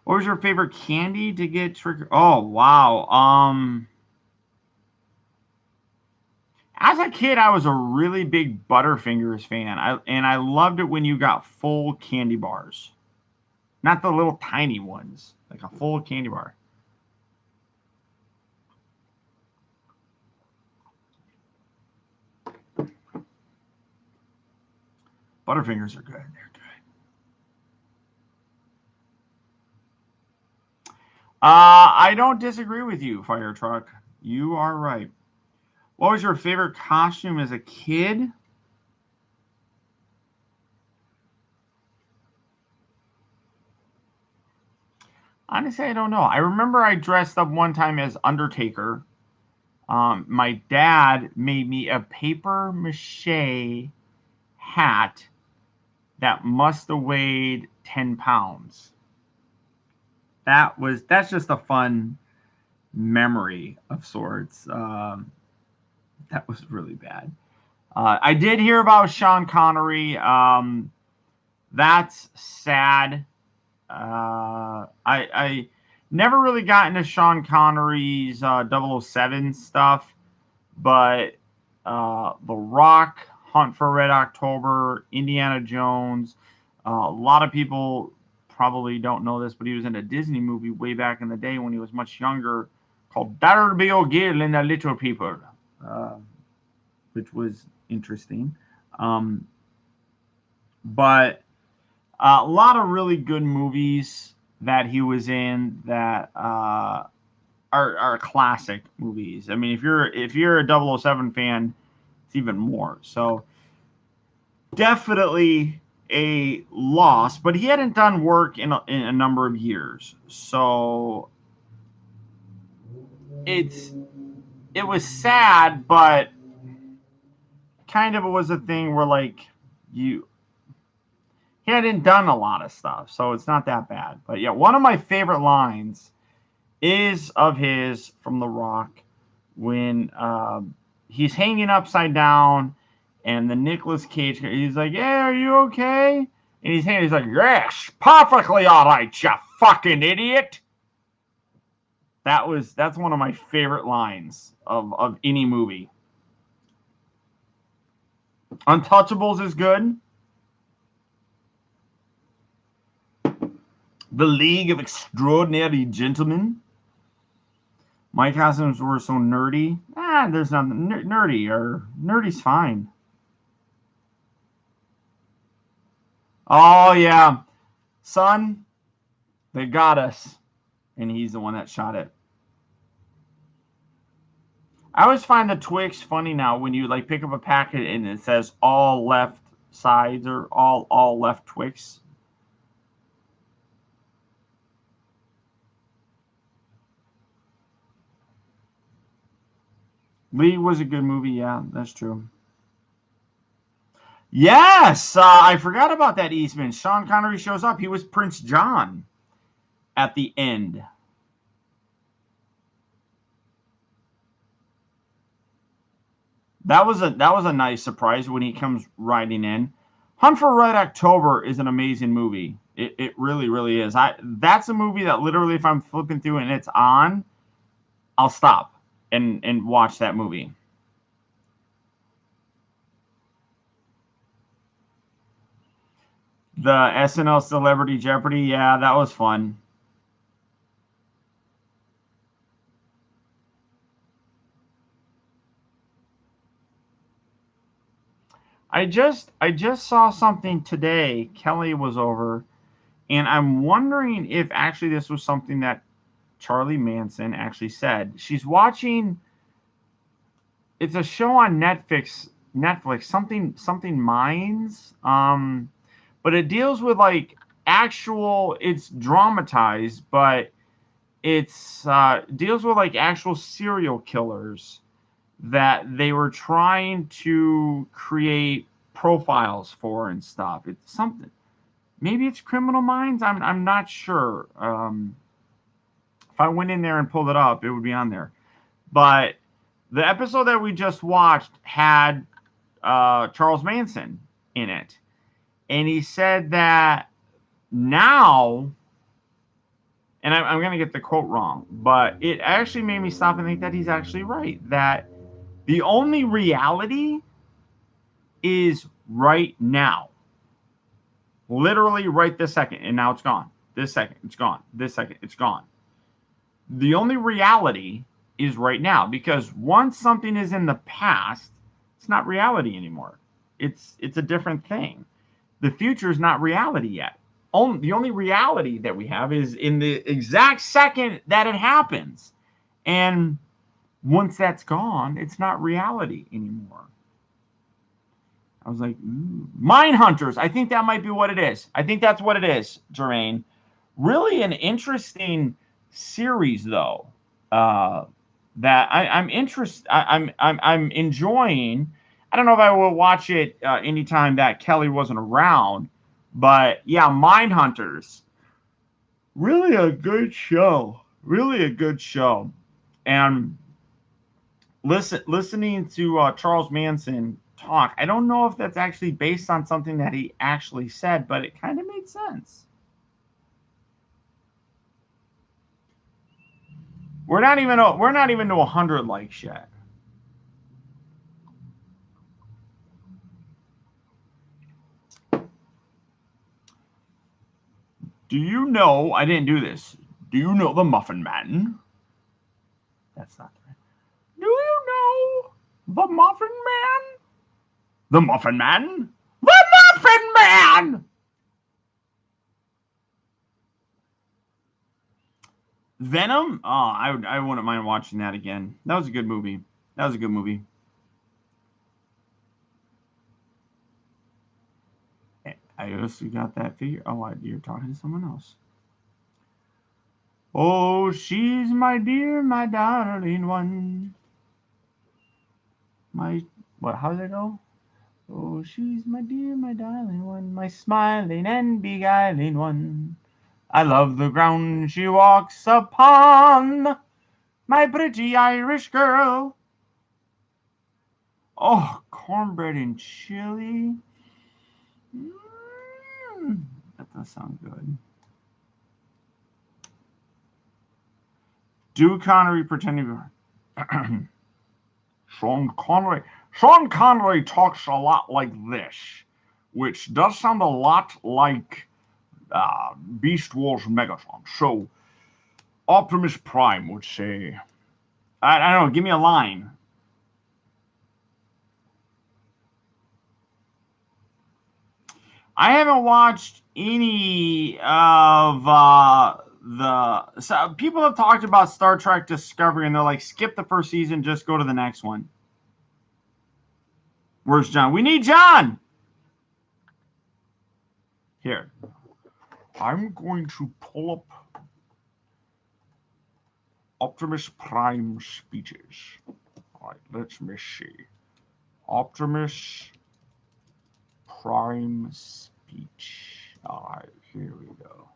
What was your favorite candy to get trick? Oh, wow. As a kid, I was a really big Butterfingers fan. I loved it when you got full candy bars. Not the little tiny ones, like a full candy bar. Butterfingers are good. They're good. I don't disagree with you, Fire Truck. You are right. What was your favorite costume as a kid? Honestly, I don't know. I remember I dressed up one time as Undertaker. My dad made me a paper mache hat that must have weighed 10 pounds. That's just a fun memory of sorts. That was really bad. I did hear about Sean Connery. That's sad. I never really got into Sean Connery's 007 stuff, but The Rock, Hunt for Red October, Indiana Jones. A lot of people probably don't know this, but he was in a Disney movie way back in the day when he was much younger called Darby O'Gill and the Little People, which was interesting. But a lot of really good movies that he was in that are classic movies. I mean, if you're a 007 fan, it's even more. So definitely a loss, but he hadn't done work in a number of years. So it was sad, but kind of was a thing where like he hadn't done a lot of stuff, so it's not that bad. But yeah, one of my favorite lines is of his from The Rock when he's hanging upside down and the Nicolas Cage, he's like, "Yeah, are you okay?" And he's like, "Yes, perfectly all right, you fucking idiot." That's one of my favorite lines of any movie. Untouchables is good. The League of Extraordinary Gentlemen. My costumes were so nerdy. There's nothing nerdy, or nerdy's fine. Oh yeah, son, they got us, and he's the one that shot it. I always find the Twix funny now when you like pick up a packet and it says all left sides or all left Twix. Lee was a good movie. Yeah, that's true. Yes, I forgot about that. Eastman. Sean Connery shows up. He was Prince John at the end. That was a nice surprise when he comes riding in. Hunt for Red October is an amazing movie. It really, really is. That's a movie that literally, if I'm flipping through and it's on, I'll stop and watch that movie. The SNL Celebrity Jeopardy. Yeah, that was fun. I just saw something today. Kelly was over, and I'm wondering if actually this was something that Charlie Manson actually said. She's watching. It's a show on Netflix. Netflix something Minds. But it deals with like actual. It's dramatized, but it's deals with like actual serial killers that they were trying to create profiles for and stuff. It's something. Maybe it's Criminal Minds. I'm not sure. If I went in there and pulled it up, it would be on there. But the episode that we just watched had Charles Manson in it, and he said that now, and I'm going to get the quote wrong, but it actually made me stop and think that he's actually right. That the only reality is right now. Literally right this second, and now it's gone. This second, it's gone. This second, it's gone. The only reality is right now, because once something is in the past, it's not reality anymore. It's a different thing. The future is not reality yet. The only reality that we have is in the exact second that it happens. And once that's gone, it's not reality anymore. I was like, Mine Hunters. I think that might be what it is. I think that's what it is, Jermaine. Really an interesting series, though. That I'm interested. I'm enjoying. I don't know if I will watch it anytime that Kelly wasn't around, but yeah, Mind Hunters. Really a good show. Really a good show. And listening to Charles Manson talk, I don't know if that's actually based on something that he actually said, but it kind of made sense. We're not even to 100 likes yet. Do you know? I didn't do this. Do you know the Muffin Man? That's not right. Do you know the Muffin Man? The Muffin Man? The Muffin Man! Venom? Oh, I wouldn't mind watching that again. That was a good movie. That was a good movie. I also got that figure. Oh, you're talking to someone else. Oh, she's my dear, my darling one. My what? How does it go? Oh, she's my dear, my darling one, my smiling and beguiling one. I love the ground she walks upon, my pretty Irish girl. Oh, cornbread and chili. That does sound good. Drew Connery pretending to Sean Connery. Sean Connery talks a lot like this, which does sound a lot like Beast Wars Megatron. So Optimus Prime would say, I don't know, give me a line. I haven't watched any of so people have talked about Star Trek Discovery, and they're like, skip the first season, just go to the next one. Where's John? We need John. Here, I'm going to pull up Optimus Prime speeches. All right, let me see. Optimus Prime speech. All right, here we go.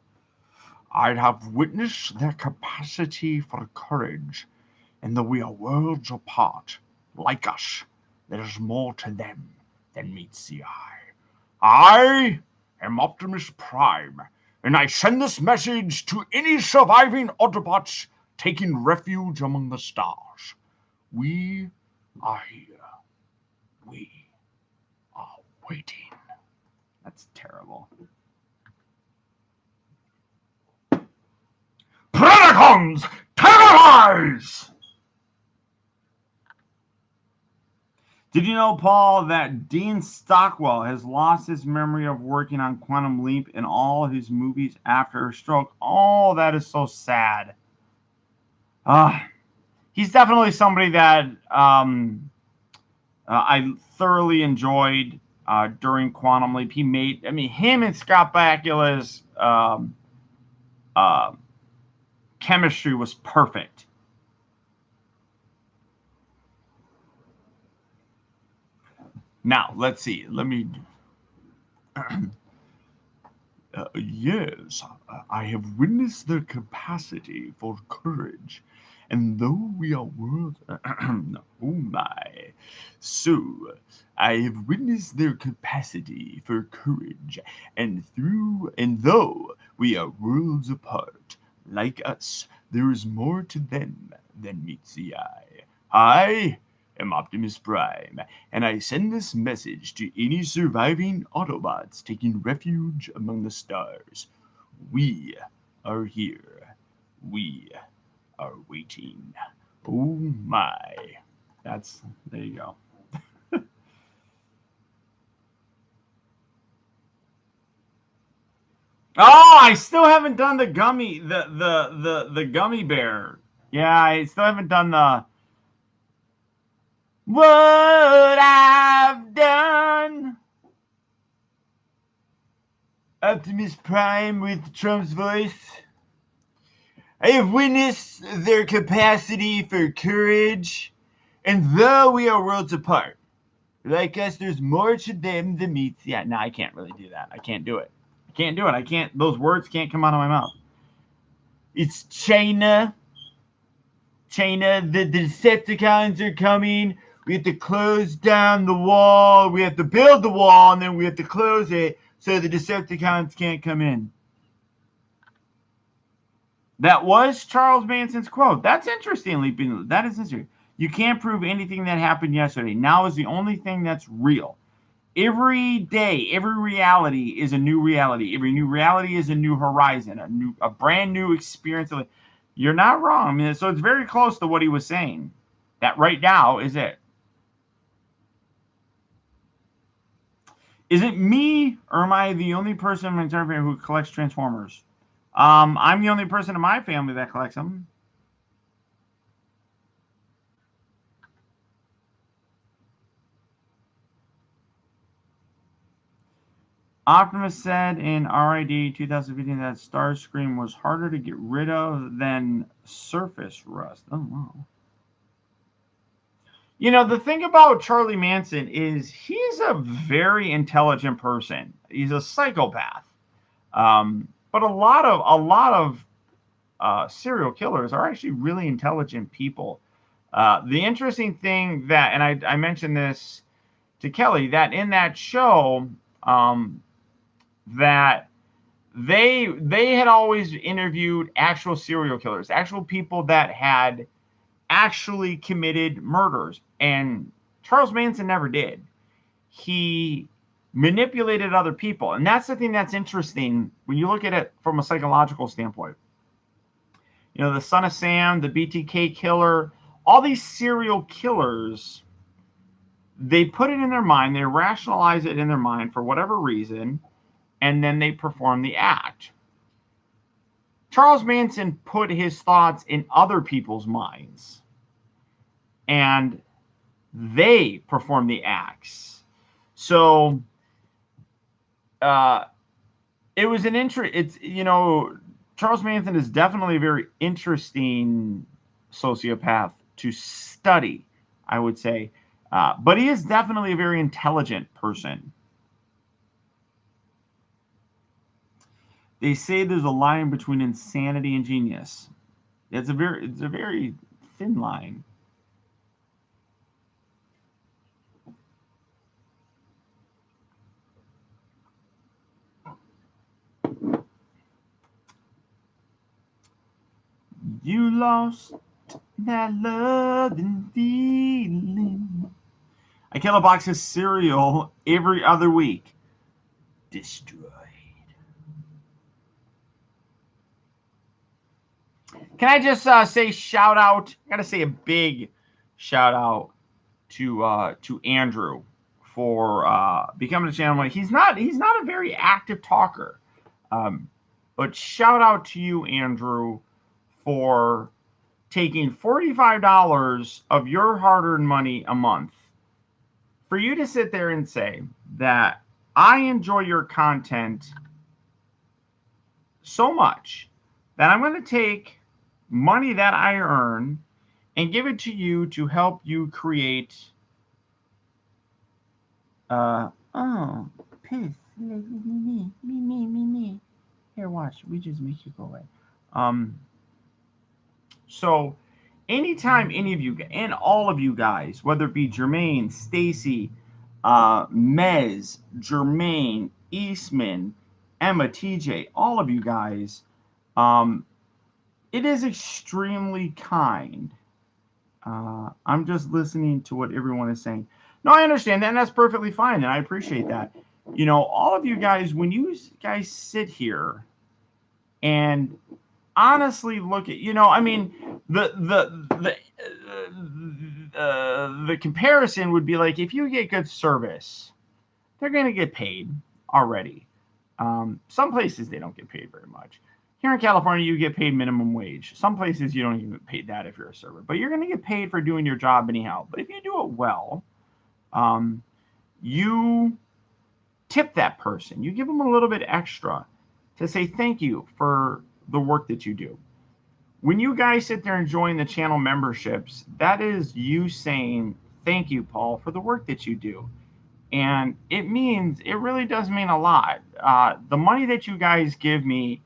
I'd have witnessed their capacity for courage, and though we are worlds apart, like us, there's more to them than meets the eye. I am Optimus Prime, and I send this message to any surviving Autobots taking refuge among the stars. We are here. We are waiting. That's terrible. Decepticons, terrorize! Did you know, Paul, that Dean Stockwell has lost his memory of working on Quantum Leap in all his movies after a stroke? Oh, that is so sad. He's definitely somebody that I thoroughly enjoyed during Quantum Leap. Him and Scott Bakula's chemistry was perfect. Now, let's see. Let me... yes, I have witnessed their capacity for courage. And though we are world... oh my. So, I have witnessed their capacity for courage. And though we are worlds apart, like us, there is more to them than meets the eye. I am Optimus Prime, and I send this message to any surviving Autobots taking refuge among the stars. We are here. We are waiting. Oh my. There you go. Oh, I still haven't done the gummy bear. Yeah, I still haven't done the what I've done. Optimus Prime with Trump's voice. I have witnessed their capacity for courage, and though we are worlds apart, like us, there's more to them than meets the eye. No, I can't really do that. I can't do it. I can't. Those words can't come out of my mouth. It's China. China, the Decepticons are coming. We have to close down the wall. We have to build the wall, and then we have to close it so the Decepticons can't come in. That was Charles Manson's quote. That's interesting, Leaping. That is interesting. You can't prove anything that happened yesterday. Now is the only thing that's real. Every day, every reality is a new reality. Every new reality is a new horizon, a brand new experience. You're not wrong. I mean, so it's very close to what he was saying. That right now is it. Is it me, or am I the only person in my entire family who collects Transformers? I'm the only person in my family that collects them. Optimus said in RID 2015 that Starscream was harder to get rid of than surface rust. Oh, wow. You know, the thing about Charlie Manson is he's a very intelligent person. He's a psychopath. But a lot of serial killers are actually really intelligent people. The interesting thing that, and I mentioned this to Kelly, that in that show, that they had always interviewed actual serial killers, actual people that had actually committed murders, and Charles Manson never did. He manipulated other people, and that's the thing that's interesting when you look at it from a psychological standpoint. You know, the Son of Sam, the BTK killer, all these serial killers, they put it in their mind, they rationalize it in their mind for whatever reason, and then they perform the act. Charles Manson put his thoughts in other people's minds, and they perform the acts. So it was an it's, you know, Charles Manson is definitely a very interesting sociopath to study, I would say. But he is definitely a very intelligent person. They say there's a line between insanity and genius. It's a very thin line. You lost that love and feeling. I kill a box of cereal every other week. Destroyed. Can I just say shout out? I gotta say a big shout out to Andrew for becoming a channel. He's not a very active talker, but shout out to you, Andrew, for taking $45 of your hard-earned money a month for you to sit there and say that I enjoy your content so much that I'm going to take money that I earn and give it to you to help you create. Oh, piss. Me. Here, watch. We just make you go away. So anytime any of you and all of you guys, whether it be Jermaine, Stacy, Mez, Jermaine, Eastman, Emma, TJ, all of you guys, it is extremely kind. I'm just listening to what everyone is saying. No, I understand that, and that's perfectly fine, and I appreciate that. You know, all of you guys, when you guys sit here and honestly look at, I mean, the comparison would be like if you get good service, they're going to get paid already. Some places they don't get paid very much. Here in California, you get paid minimum wage. Some places you don't even get paid that if you're a server, but you're going to get paid for doing your job anyhow. But if you do it well, you tip that person. You give them a little bit extra to say thank you for the work that you do. When you guys sit there and join the channel memberships, that is you saying thank you, Paul, for the work that you do. And it really does mean a lot. The money that you guys give me,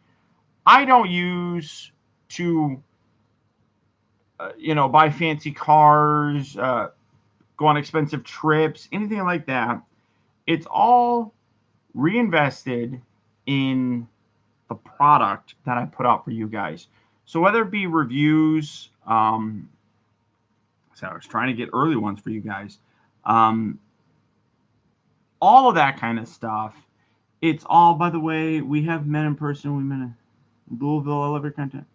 I don't use to, buy fancy cars, go on expensive trips, anything like that. It's all reinvested in the product that I put out for you guys. So whether it be reviews, so I was trying to get early ones for you guys, all of that kind of stuff. It's all, by the way, we have men in person, women in Louisville. I love your content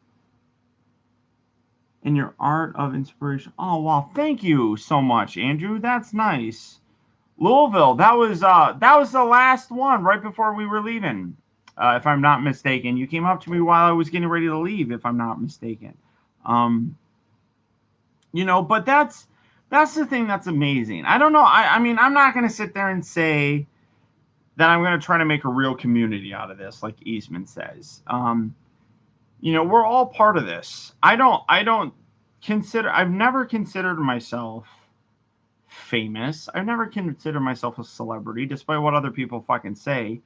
and your art of inspiration. Oh wow, thank you so much, Andrew. That's nice. Louisville, that was the last one right before we were leaving, if I'm not mistaken. You came up to me while I was getting ready to leave, if I'm not mistaken. But that's the thing that's amazing. I don't know. I mean, I'm not going to sit there and say that I'm going to try to make a real community out of this, like Eastman says. We're all part of this. I've never considered myself famous. I've never considered myself a celebrity, despite what other people fucking say.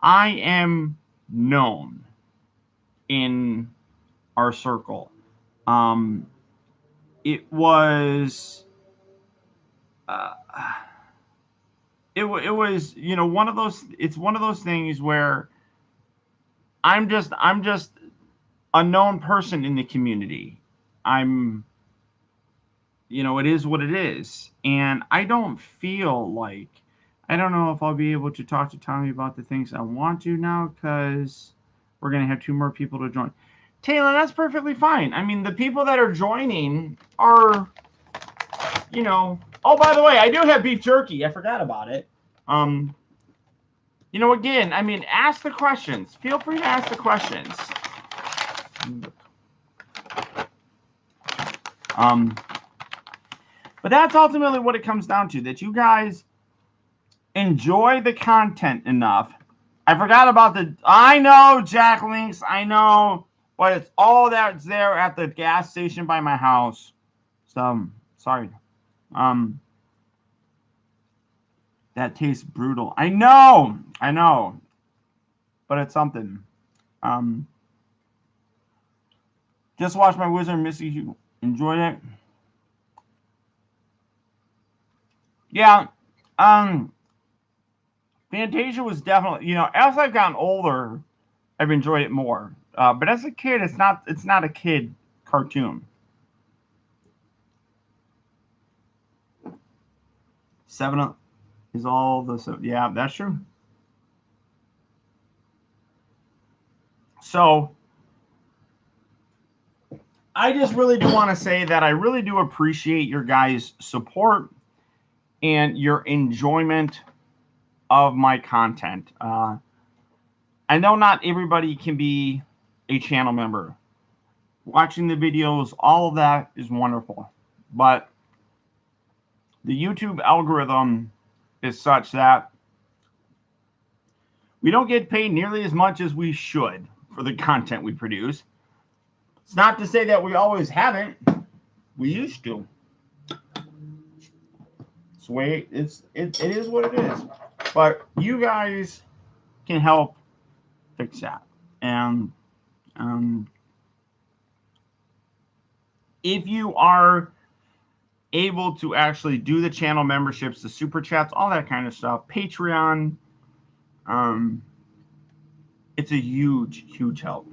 I am known in our circle. It was one of those. It's one of those things where I'm just a known person in the community. It is what it is. And I don't feel like, I don't know if I'll be able to talk to Tommy about the things I want to now, because we're going to have 2 more people to join. Taylor, that's perfectly fine. I mean, the people that are joining are, oh, by the way, I do have beef jerky. I forgot about it. Again, I mean, ask the questions. Feel free to ask the questions. But that's ultimately what it comes down to, that you guys enjoy the content enough. I forgot about I know, Jack Links, I know, but it's all that's there at the gas station by my house. So, sorry. That tastes brutal. I know, but it's something. Just watched my Wizard Missy. You enjoyed it? Yeah. Fantasia was definitely, as I've gotten older, I've enjoyed it more. But as a kid, it's not a kid cartoon. 7-Up is all the, yeah, that's true. So I just really do want to say that I really do appreciate your guys' support and your enjoyment of my content. I know not everybody can be a channel member. Watching the videos, all of that is wonderful. But the YouTube algorithm is such that we don't get paid nearly as much as we should for the content we produce. It's not to say that we always haven't. We used to. It's the way it is what it is. But you guys can help fix that. And if you are able to actually do the channel memberships, the super chats, all that kind of stuff, Patreon, it's a huge, huge help.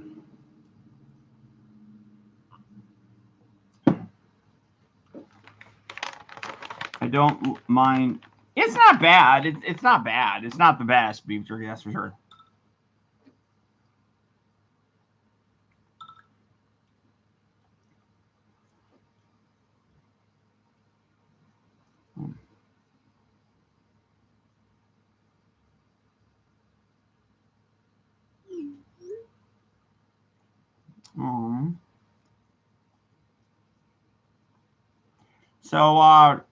I don't mind. It's not bad. It's not bad. It's not the best beef jerky, that's for sure. So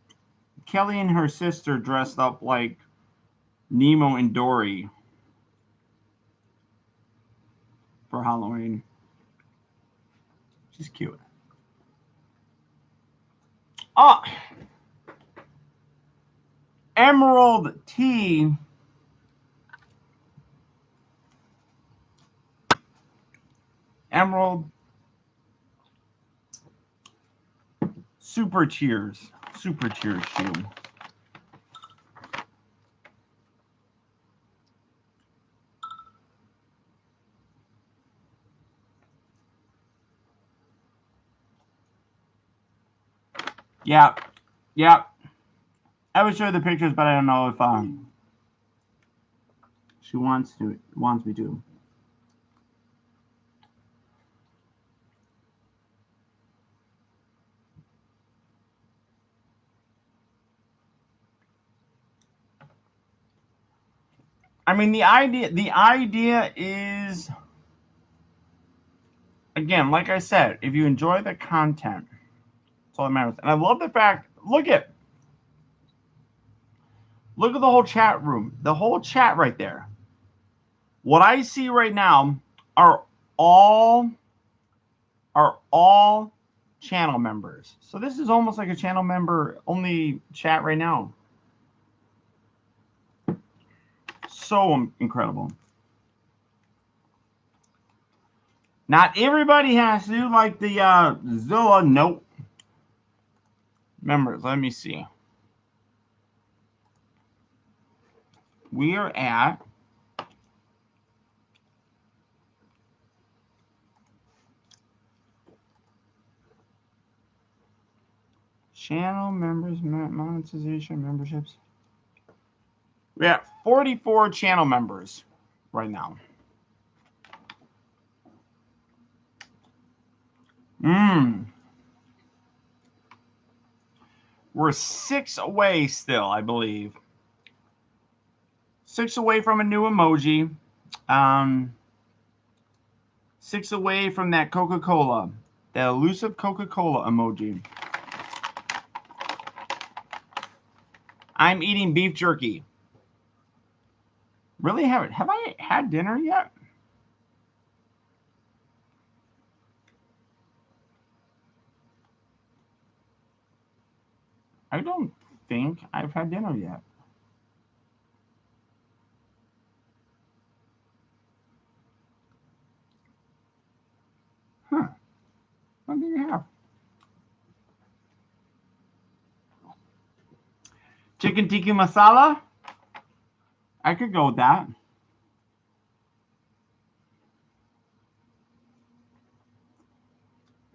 Kelly and her sister dressed up like Nemo and Dory for Halloween. She's cute. Oh, Emerald Tea. Emerald. Super cheers. Super cheers to you. Yeah. Yeah. I would show the pictures, but I don't know if she wants me to. I mean, the idea is, again, like I said, if you enjoy the content, that's all that matters. And I love the fact, look at the whole chat room, the whole chat right there. What I see right now are all channel members. So this is almost like a channel member only chat right now. So incredible. Not everybody has to like the Zilla. Nope. Members, let me see. We are at channel members, monetization, memberships. We have 44 channel members right now. We're 6 away still, I believe. 6 away from a new emoji. 6 away from that Coca-Cola. That elusive Coca-Cola emoji. I'm eating beef jerky. Really haven't. Have I had dinner yet? I don't think I've had dinner yet. Huh. What do you have? Chicken tikka masala? I could go with that.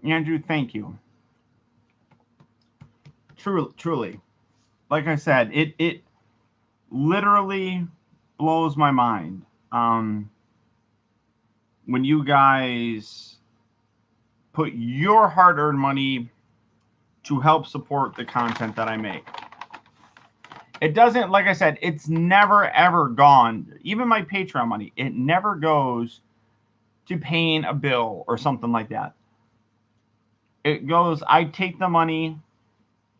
Andrew, thank you. Truly. Like I said, it literally blows my mind. When you guys put your hard-earned money to help support the content that I make. It doesn't, like I said, it's never ever gone. Even my Patreon money, it never goes to paying a bill or something like that. It goes, I take the money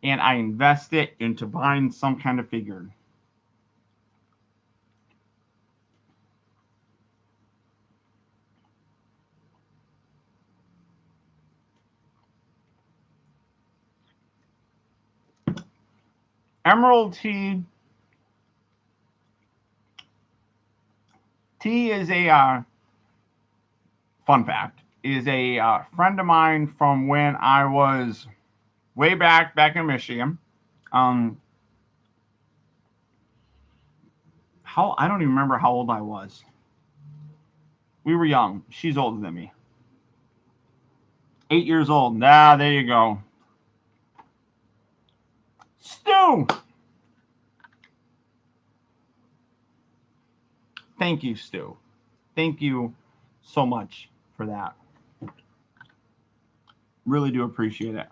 and I invest it into buying some kind of figure. Emerald Tea. Tea is a fun fact. Is a friend of mine from when I was way back in Michigan. I don't even remember how old I was. We were young. She's older than me. 8 years old. Ah, there you go. Stu! Thank you, Stu. Thank you so much for that. Really do appreciate it.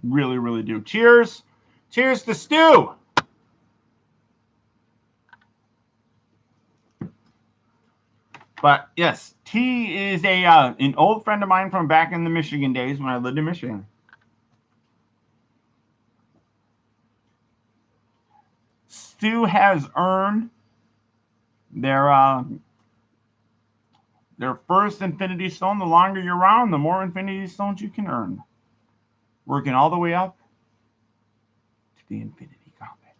Really, really do. Cheers. Cheers to Stu. But yes, T is an old friend of mine from back in the Michigan days when I lived in Michigan. Stu has earned their first Infinity Stone. The longer you're around, the more Infinity Stones you can earn. Working all the way up to the Infinity Gauntlet.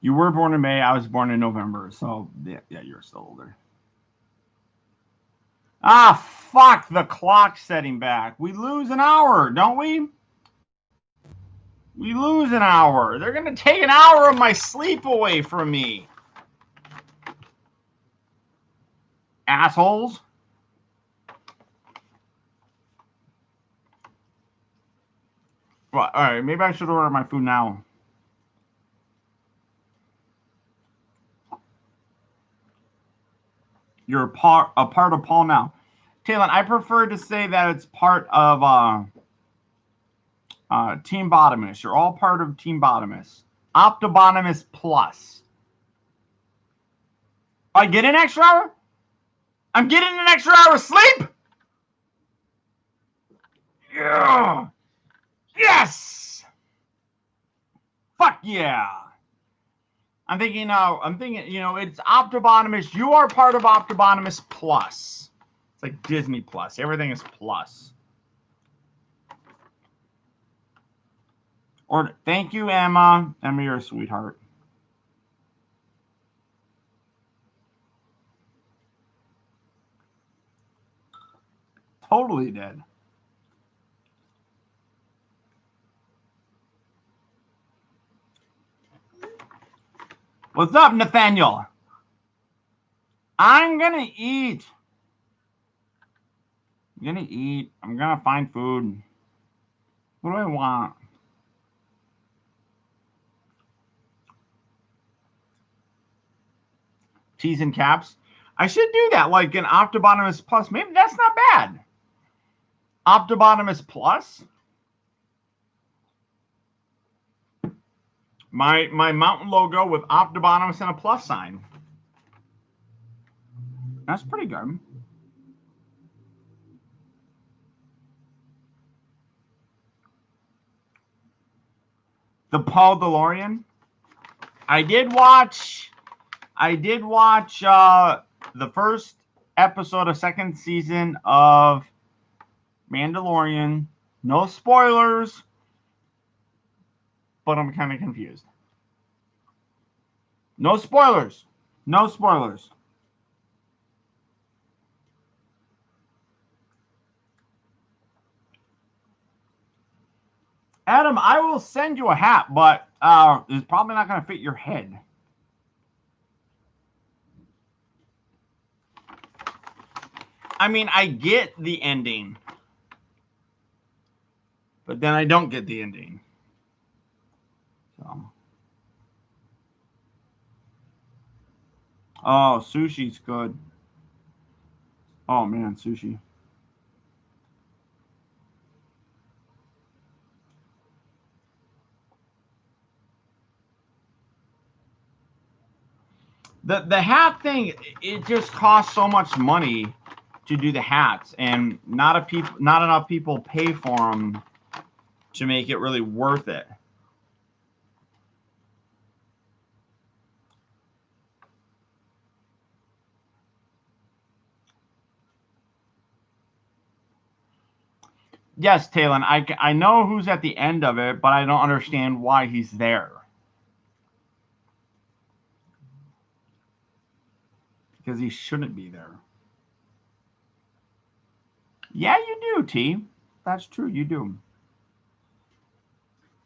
You were born in May. I was born in November. So, yeah, you're still older. Ah, fuck. The clock's setting back. We lose an hour, don't we? We lose an hour. They're going to take an hour of my sleep away from me. Assholes. Well, all right, maybe I should order my food now. You're a part of Paul now. Talon, I prefer to say that it's part of Team Botimus. You're all part of Team Botimus. Optibotimus Plus. I get an extra hour? I'm getting an extra hour of sleep? Yeah. Yes! Fuck yeah! I'm thinking, it's Optibotimus. You are part of Optibotimus Plus. It's like Disney Plus. Everything is plus. Or thank you, Emma. Emma, you're a sweetheart. Totally did. What's up, Nathaniel? I'm gonna eat. I'm gonna find food. What do I want? T's and caps. I should do that, like an Optibotimus Plus. Maybe that's not bad. Optibotimus Plus. My mountain logo with Optibotimus and a plus sign. That's pretty good. The Paul DeLorean. I did watch the first episode of second season of Mandalorian. No spoilers, but I'm kind of confused. No spoilers. No spoilers. Adam, I will send you a hat, but it's probably not going to fit your head. I mean, I get the ending, but then I don't get the ending. So, Oh, sushi's good. Oh man, sushi. The hat thing, it just costs so much money to do the hats, and not enough people pay for them to make it really worth it. Yes, Talon, I know who's at the end of it, but I don't understand why he's there. Because he shouldn't be there. Yeah, you do, T. That's true, you do.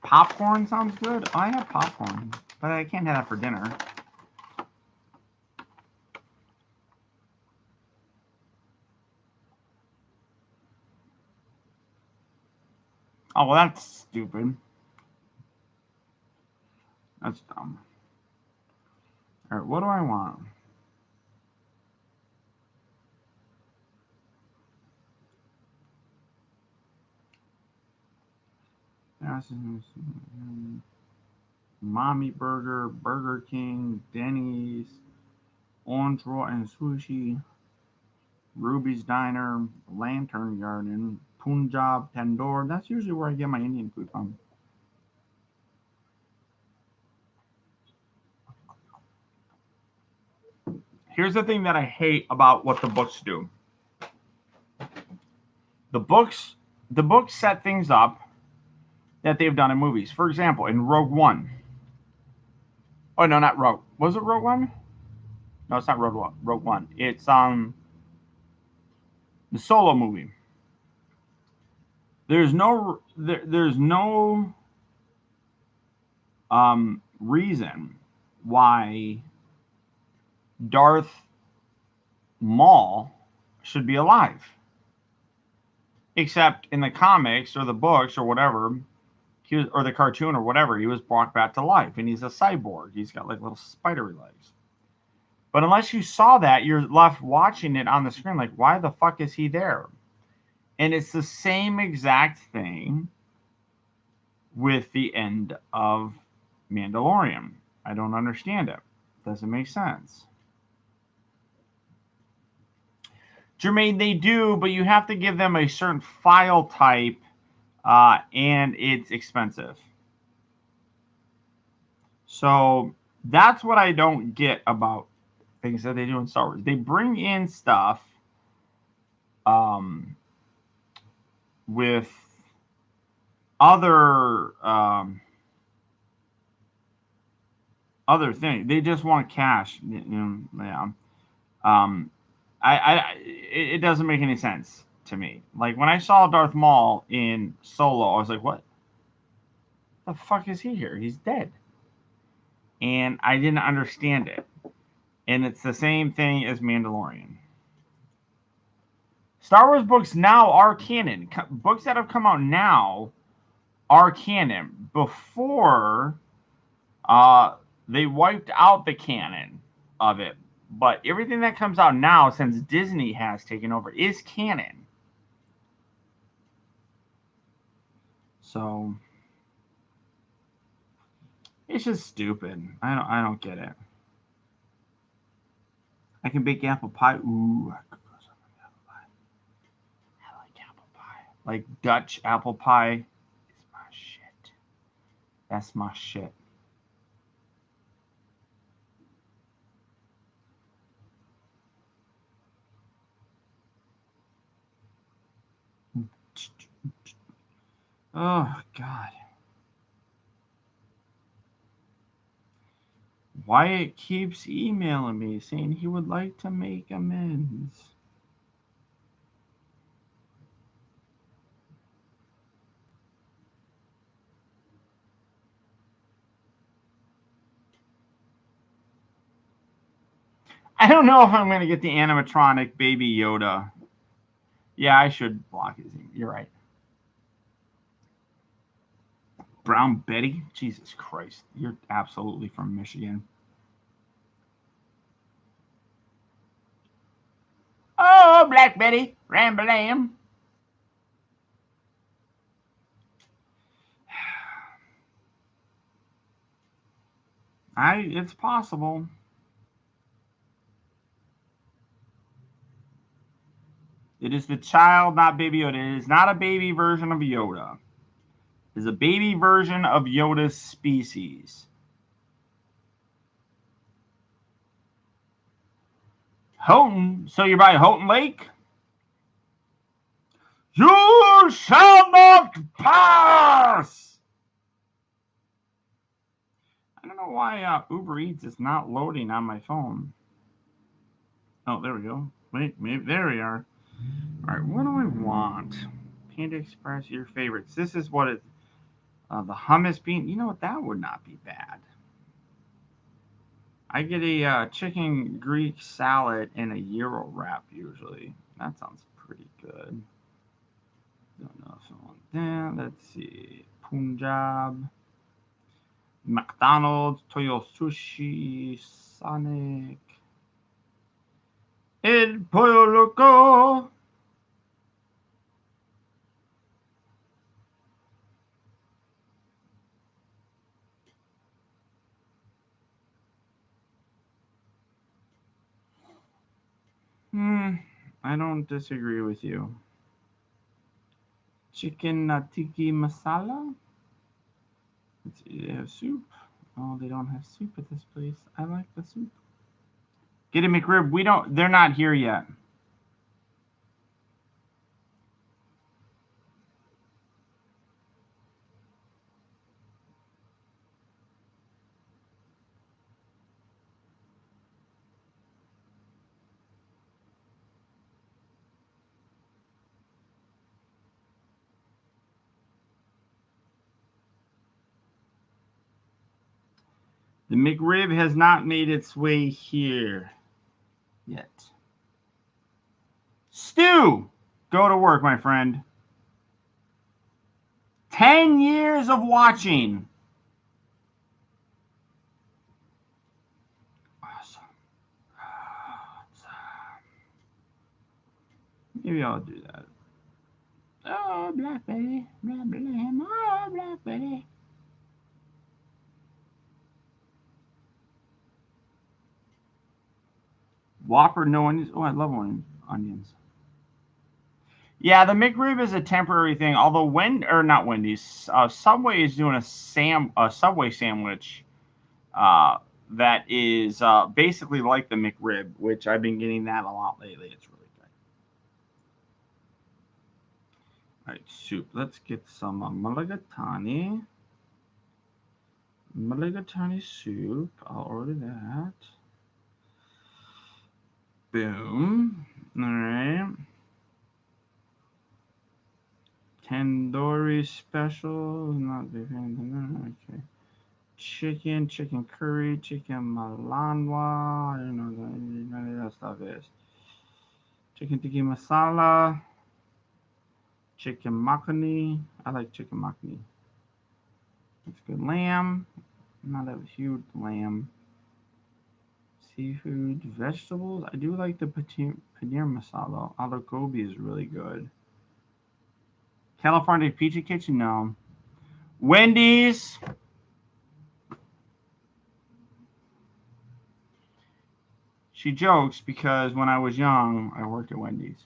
Popcorn sounds good. I have popcorn, but I can't have that for dinner. Oh, well, that's stupid. That's dumb. All right, what do I want? Mommy Burger, Burger King, Denny's, Orange Roll and Sushi, Ruby's Diner, Lantern Garden, Punjab Tandoor. That's usually where I get my Indian food from. Here's the thing that I hate about what the books do. The books the books set things up that they've done in movies. For example, in Rogue One. Oh no, not Rogue. Was it Rogue One? No, it's not Rogue One. Rogue One. It's the Solo movie. There's no reason why Darth Maul should be alive. Except in the comics or the books or whatever, or the cartoon or whatever, he was brought back to life and he's a cyborg. He's got like little spidery legs. But unless you saw that, you're left watching it on the screen like, why the fuck is he there? And it's the same exact thing with the end of Mandalorian. I don't understand it. Doesn't make sense. Jermaine, they do, but you have to give them a certain file type, and it's expensive. So that's what I don't get about things that they do in Star Wars. They bring in stuff um, with other other things. They just want cash. Yeah. Um, it doesn't make any sense to me. Like when I saw Darth Maul in Solo, I was like, "What the fuck is he here? He's dead," and I didn't understand it. And it's the same thing as Mandalorian. Star Wars books now are canon. Books that have come out now are canon. Before, uh, they wiped out the canon of it. But everything that comes out now, since Disney has taken over, is canon. So it's just stupid. I don't get it. I can bake apple pie. Ooh, I could put some apple pie. I like apple pie. Like Dutch apple pie is my shit. That's my shit. Oh God. Wyatt keeps emailing me saying he would like to make amends. I don't know if I'm going to get the animatronic baby Yoda. Yeah, I should block his email. You're right. Brown Betty? Jesus Christ. You're absolutely from Michigan. Black Betty, Ram-a-lam. It's possible. It is the child, not Baby Yoda. It is not a baby version of Yoda. It is a baby version of Yoda's species. Houghton? So you're by Houghton Lake? You shall not pass! I don't know why Uber Eats is not loading on my phone. Oh, there we go. Wait, maybe there we are. All right, what do I want? Panda Express, your favorites. This is what it. The hummus bean. You know what? That would not be bad. I get a chicken Greek salad and a gyro wrap usually. That sounds pretty good. Don't know if I want that. Let's see. Punjab. McDonald's, Toyo Sushi, Sonic. El Pollo Loco. I don't disagree with you. Chicken tiki masala. They have soup. Oh, they don't have soup at this place. I like the soup. Get a McRib. We don't. They're not here yet. The McRib has not made its way here yet. Stu, go to work, my friend. 10 years of watching. Awesome. Maybe I'll do that. Oh, Black Betty. Oh, Black Betty. Whopper, no onions. Oh, I love onions. Yeah, the McRib is a temporary thing. Although not Wendy's, Subway is doing a Subway sandwich that is basically like the McRib, which I've been getting that a lot lately. It's really good. All right, soup. Let's get some mulligatawny. Mulligatawny soup. I'll order that. Boom. All right. Tandoori special. Not big fan. Okay. Chicken curry, chicken malanwa. I don't know what none of that stuff is. Chicken tikka masala. Chicken makhani. I like chicken makhani. That's good. Lamb. Not a huge lamb. Seafood, vegetables. I do like the paneer masala. Aloo gobi is really good. California Pizza Kitchen, no. Wendy's. She jokes because when I was young, I worked at Wendy's.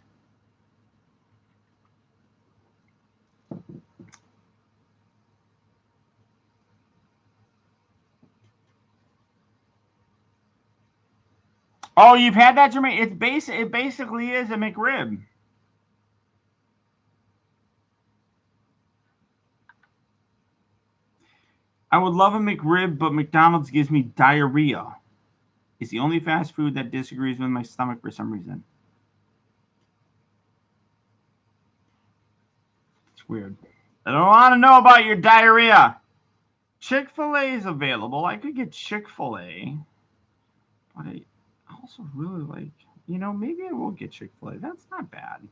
Oh, you've had that, Jermaine? It basically is a McRib. I would love a McRib, but McDonald's gives me diarrhea. It's the only fast food that disagrees with my stomach for some reason. It's weird. I don't want to know about your diarrhea. Chick-fil-A is available. I could get Chick-fil-A. But I also really like, maybe I will get Chick-fil-A. That's not bad.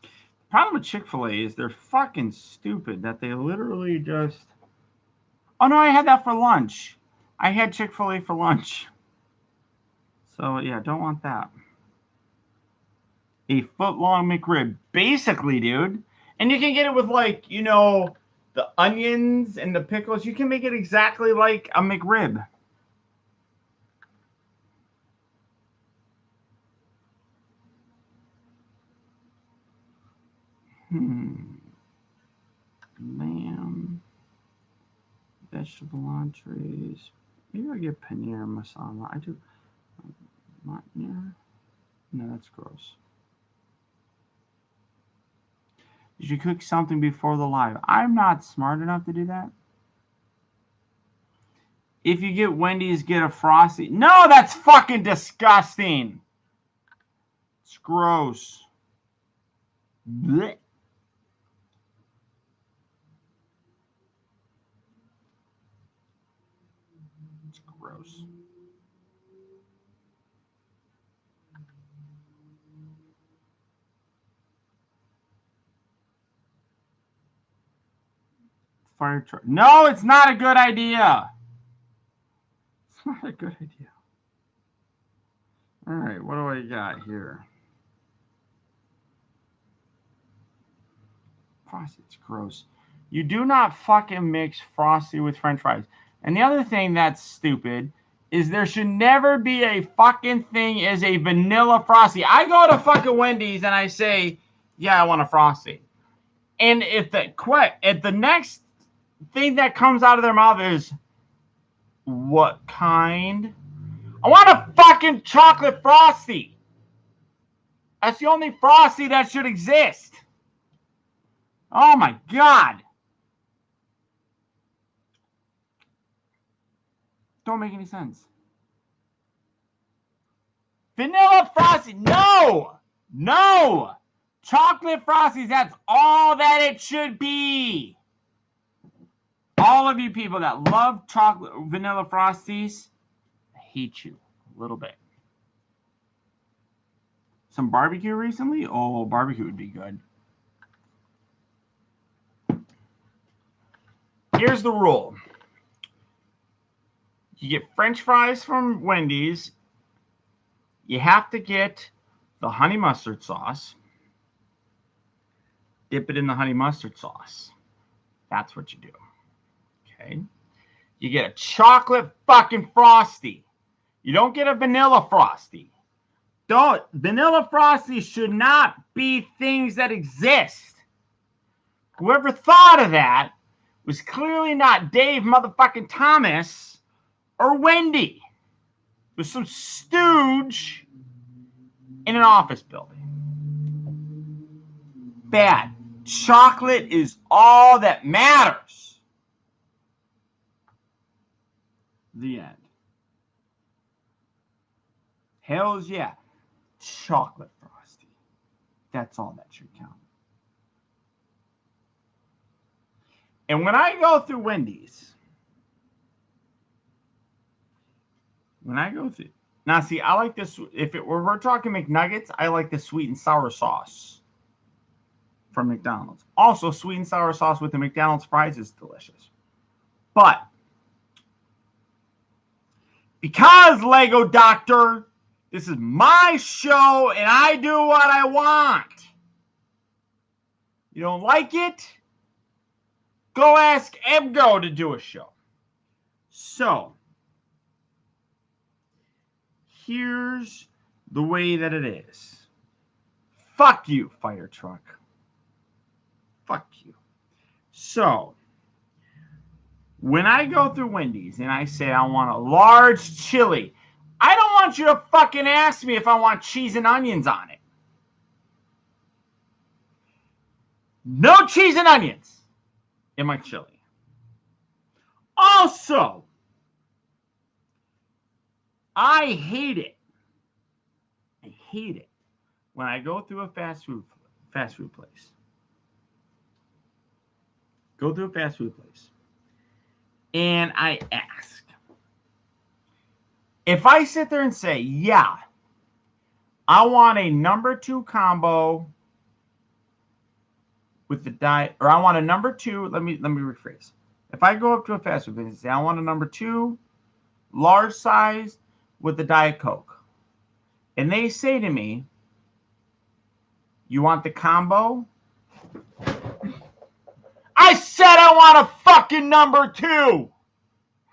The problem with Chick-fil-A is they're fucking stupid that they literally just... Oh, no, I had that for lunch. I had Chick-fil-A for lunch. So, yeah, don't want that. A foot-long McRib. Basically, dude. And you can get it with, like, you know, the onions and the pickles. You can make it exactly like a McRib. Lamb. Vegetable entrees. Maybe I'll get paneer masala. I do. Paneer? No, that's gross. Did you cook something before the live? I'm not smart enough to do that. If you get Wendy's, get a Frosty. No, that's fucking disgusting. It's gross. Blech. It's gross. Fire truck. No, it's not a good idea. It's not a good idea. All right, what do I got here? Frosty, it's gross. You do not fucking mix Frosty with French fries. And the other thing that's stupid is there should never be a fucking thing as a vanilla Frosty. I go to fucking Wendy's and I say, yeah, I want a Frosty. And if the next thing that comes out of their mouth is, what kind? I want a fucking chocolate Frosty. That's the only Frosty that should exist. Oh my God. Don't make any sense. Vanilla Frosty. No. No. Chocolate Frosties. That's all that it should be. All of you people that love chocolate vanilla Frosties, I hate you a little bit. Some barbecue recently? Oh, barbecue would be good. Here's the rule. You get French fries from Wendy's. You have to get the honey mustard sauce. Dip it in the honey mustard sauce. That's what you do. Okay? You get a chocolate fucking Frosty. You don't get a vanilla Frosty. Vanilla Frosties should not be things that exist. Whoever thought of that was clearly not Dave motherfucking Thomas or Wendy. It was some stooge in an office building. Bad. Chocolate is all that matters. The end. Hells yeah. Chocolate Frosty. That's all that should count. And when I go through Wendy's, now see, I like this. If we're talking McNuggets, I like the sweet and sour sauce from McDonald's. Also, sweet and sour sauce with the McDonald's fries is delicious. But because Lego Doctor, this is my show and I do what I want. You don't like it? Go ask Ebgo to do a show. So, here's the way that it is. Fuck you, fire truck. Fuck you. So, when I go through Wendy's and I say I want a large chili, I don't want you to fucking ask me if I want cheese and onions on it. No cheese and onions in my chili. Also, I hate it. I hate it when I go through a fast food place. Go through a fast food place. And I ask. If I sit there and say, yeah, I want a number 2 combo with the diet, or I want a number 2, let me rephrase. If I go up to a fast food place and say, I want a number 2 large size with the Diet Coke. and they say to me, you want the combo? I said I want a fucking number 2.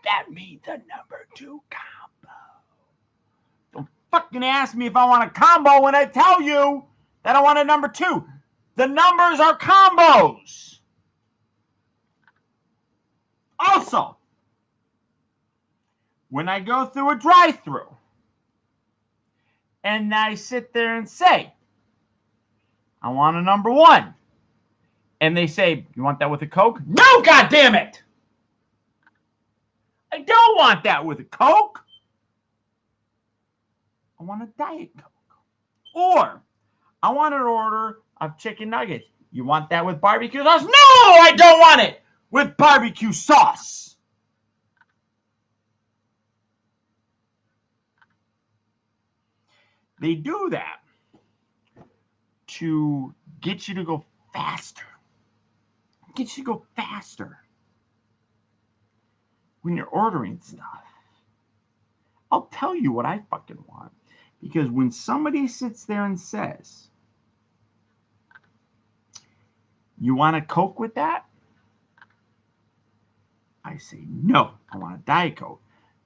That means a number 2 combo. Don't fucking ask me if I want a combo when I tell you that I want a number 2. The numbers are combos. Also, when I go through a drive-thru and I sit there and say, I want a number 1, and they say, you want that with a Coke? No, goddammit! I don't want that with a Coke. I want a Diet Coke. Or, I want an order of chicken nuggets. You want that with barbecue sauce? No, I don't want it with barbecue sauce. They do that to get you to go faster. Get you to go faster when you're ordering stuff. I'll tell you what I fucking want. Because when somebody sits there and says, you want a Coke with that? I say, no, I want a Diet Coke.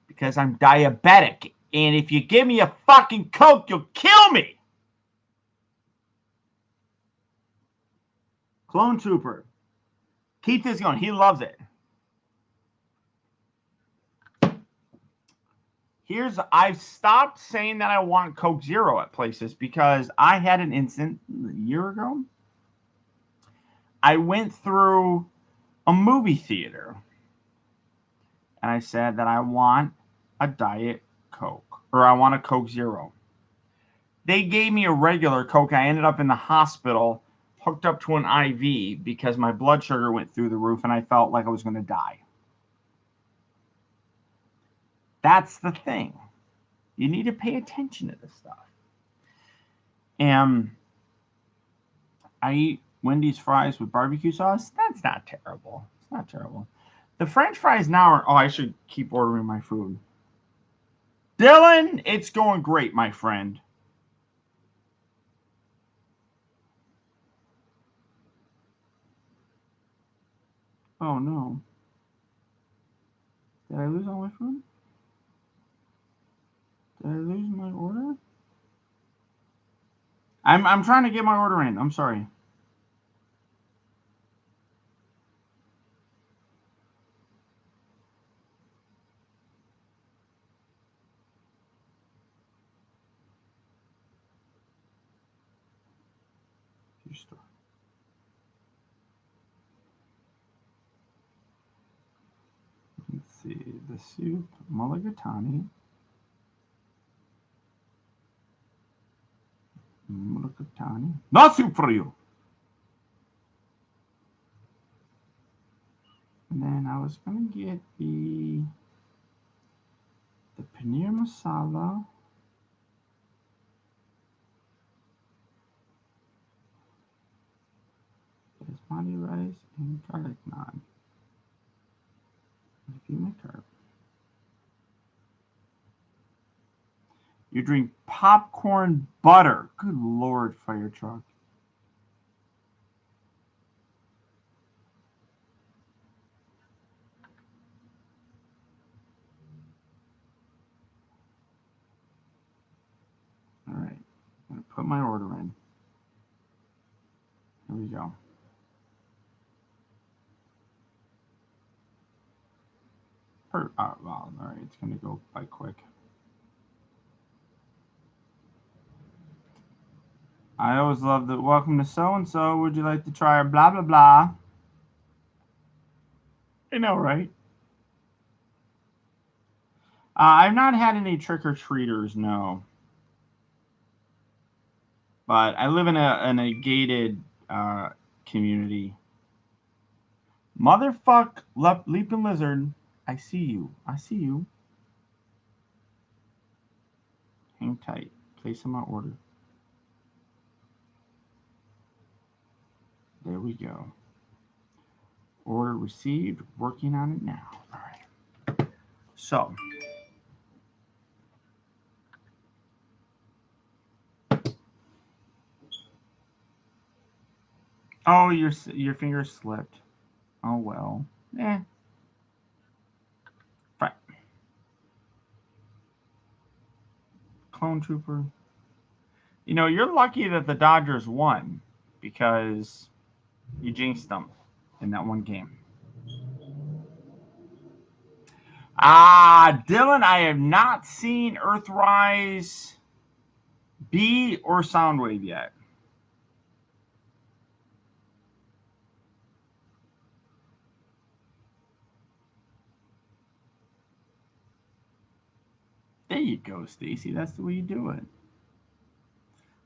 Because I'm diabetic. And if you give me a fucking Coke, you'll kill me. Clone Trooper. Keep this going. He loves it. I've stopped saying that I want Coke Zero at places because I had an incident a year ago. I went through a movie theater and I said that I want a Diet Coke or I want a Coke Zero. They gave me a regular Coke. I ended up in the hospital hooked up to an IV because my blood sugar went through the roof and I felt like I was going to die. That's the thing. You need to pay attention to this stuff. And I eat Wendy's fries with barbecue sauce. That's not terrible. It's not terrible. The French fries now are, I should keep ordering my food. Dylan, it's going great, my friend. Oh, no. Did I lose all my food? Did I lose my order? I'm trying to get my order in. I'm sorry. Let's see. The soup, mulligatawny. Mulligatawny. No soup for you. And then I was going to get the paneer masala. Basmati rice and garlic naan. Review my cart. You drink popcorn butter. Good Lord, fire truck. All right. I'm going to put my order in. Here we go. Well, all right. It's going to go by quick. I always love the welcome to so-and-so. Would you like to try a blah, blah, blah? I know, right? I've not had any trick-or-treaters, no. But I live in a gated community. Motherfuck, leaping lizard. I see you. I see you. Hang tight. Place my order. There we go. Order received. Working on it now. All right. So. Oh, your finger slipped. Oh well. Eh. Fine. Clone Trooper. You know, you're lucky that the Dodgers won because you jinxed them in that one game. Dylan, I have not seen Earthrise B or Soundwave yet. There you go, Stacy. That's the way you do it.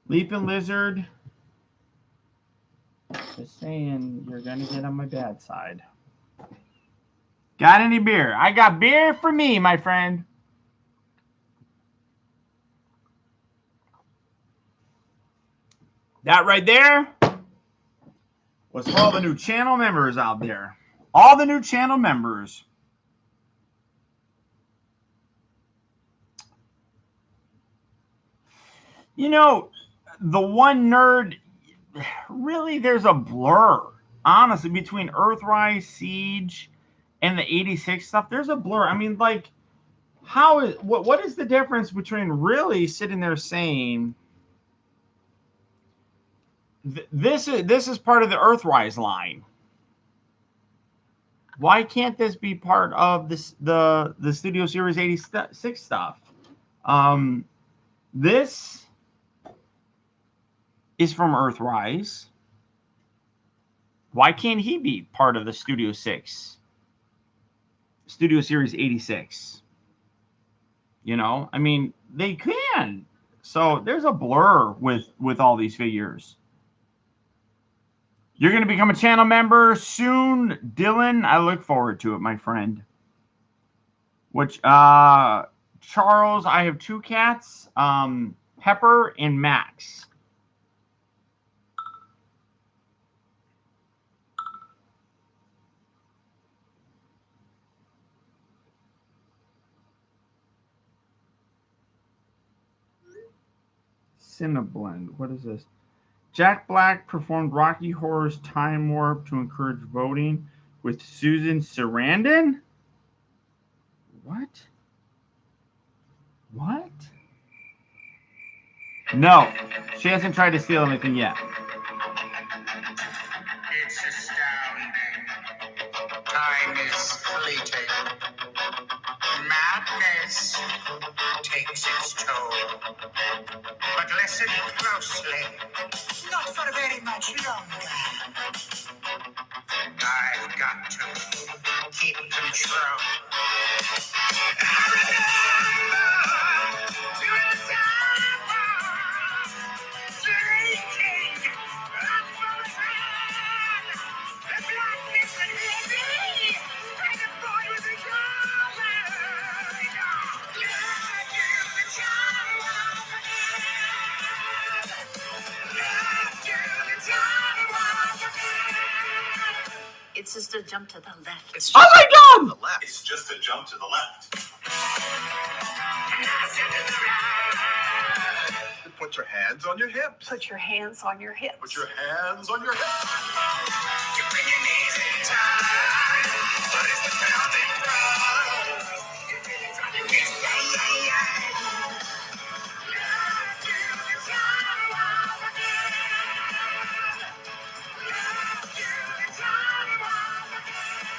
Leaping Lizard. Just saying, you're gonna get on my bad side. Got any beer? I got beer for me, my friend. That right there was for all the new channel members out there. All the new channel members. You know, the one nerd, really, there's a blur, honestly, between Earthrise, Siege, and the 86 stuff. There's a blur. I mean, like, what is the difference between really sitting there saying this is part of the Earthrise line? Why can't this be part of the Studio Series 86 stuff? This is from Earthrise. Why can't he be part of the Studio Series 86? You know, I mean, they can. So there's a blur with all these figures. You're going to become a channel member soon, Dylan. I look forward to it, my friend. Which, Charles, I have 2 cats, Pepper and Max. Cineblend. What is this? Jack Black performed Rocky Horror's Time Warp to encourage voting with Susan Sarandon? What? What? No, she hasn't tried to steal anything yet. It's astounding. Time is fleeting. Madness takes its toll. But listen closely. Not for very much longer. I've got to keep control. I remember during the time drinking up from the sun. The blackness and heavy, and the boy was a coward. Love you, the child of the man. Love you, the child of the man. It's just a jump to the left. It's just Oh my God! to the left. It's just a jump to the left. Put your hands on your hips. Put your hands on your hips. Put your hands on your hips. You bring your knees in tight, but it's the pelvic floor. You really try to miss, Love to the child of a man. Love to the child of a man.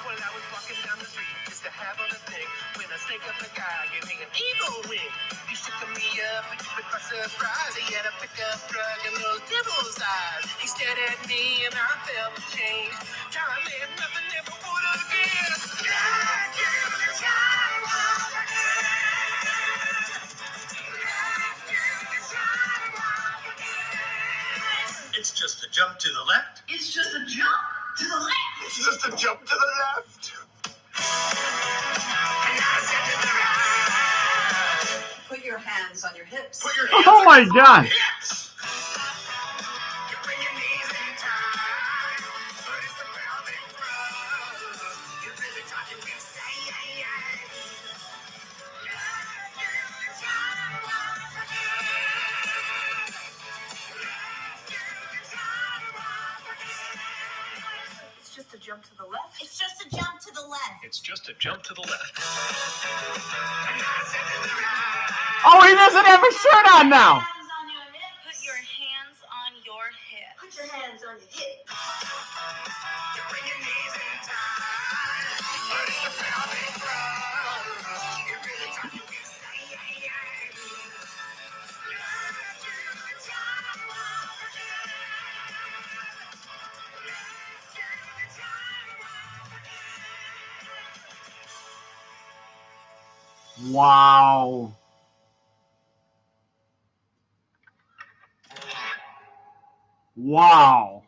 Well, I was walking down the street just to have on a thing when I snake up a guy gave me an eagle wing. He shook me up and took me by surprise. He had a pickup truck and those devil's eyes. He stared at me and I felt the change. Time ain't nothing ever would again. Love to the child of a man. Love to the child of a man. It's just a jump to the left. It's just a jump to the left. It's just a jump to the left. Put your hands on your hips. Put your hands Oh on my your God! hips. You bring your knees in tight, but it's the pelvic thrust. You really try to miss, Love you, the child of a man. Love you, the child jump to the left. It's just a jump to the left. It's just a jump to the left. Oh, he doesn't have a shirt on now. Hands on your hips. Put your hands on your hips. Put your hands on your hip. Bring your knees in tight. But it's a pelvic thrust. It really turns you insane. Wow. Wow.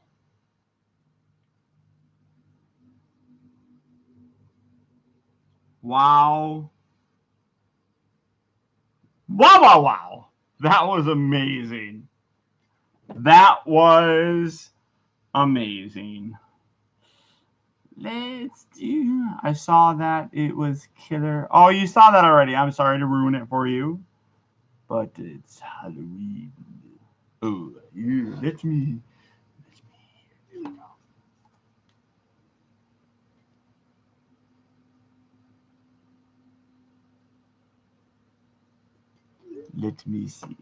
Wow. Wow, wow, wow. That was amazing. That was amazing. Let's do. I saw that it was killer. Oh, you saw that already. I'm sorry to ruin it for you. But it's Halloween. Oh, yeah. Let me. Here we go. Let me see.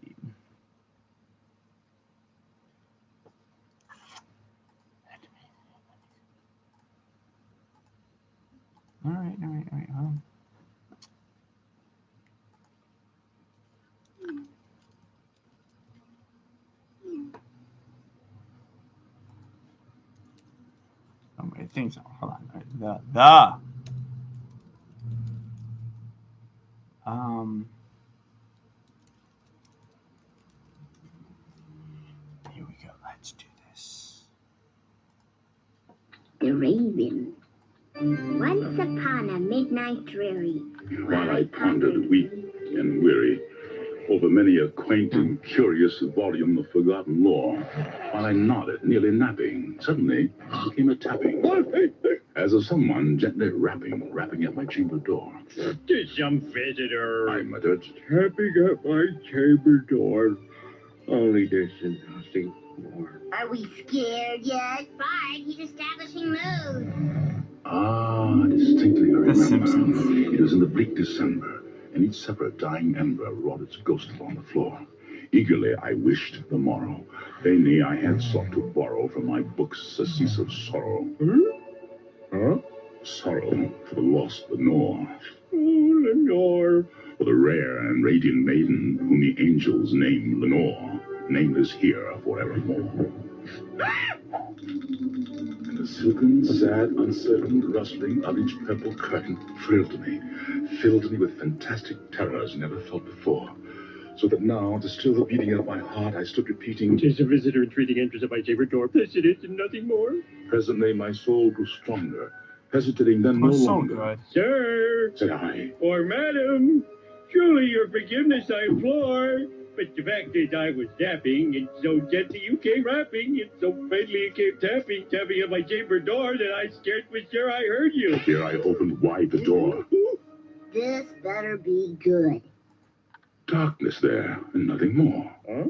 All right. Hold on. Oh, I think so. Hold on. All right. Here we go. Let's do this. The Raven. Once upon a midnight dreary, While I pondered, weak and weary, over many a quaint and curious volume of forgotten lore, while I nodded, nearly napping, suddenly there came a tapping, as of someone gently rapping at my chamber door. There's some visitor. I muttered, Tapping at my chamber door. Only this and nothing more. are we scared yet? Bard, he's establishing mood. Distinctly I The Simpsons. remember. It was in the bleak December, and each separate dying ember wrought its ghost upon the floor. Eagerly I wished the morrow. Vainly I had sought to borrow from my books surcease of sorrow. Huh? Sorrow for the lost Lenore, Oh, Lenore. for the rare and radiant maiden whom the angels name Lenore, nameless here forevermore. And the silken, sad, uncertain rustling of each purple curtain filled me with fantastic terrors never felt before. So that now, to still the beating of my heart, I stood repeating, Tis a visitor entreating entrance at my chamber door. This it is and nothing more. Presently my soul grew stronger, hesitating then Oh, no so longer. good. Sir, Said I, or madam, truly your forgiveness I implore. But the fact is I was napping, and so gently you came rapping, and so faintly you came tapping at my chamber door that I scarce was sure I heard you. here I opened wide the door. This better be good. Darkness there, and nothing more. Huh?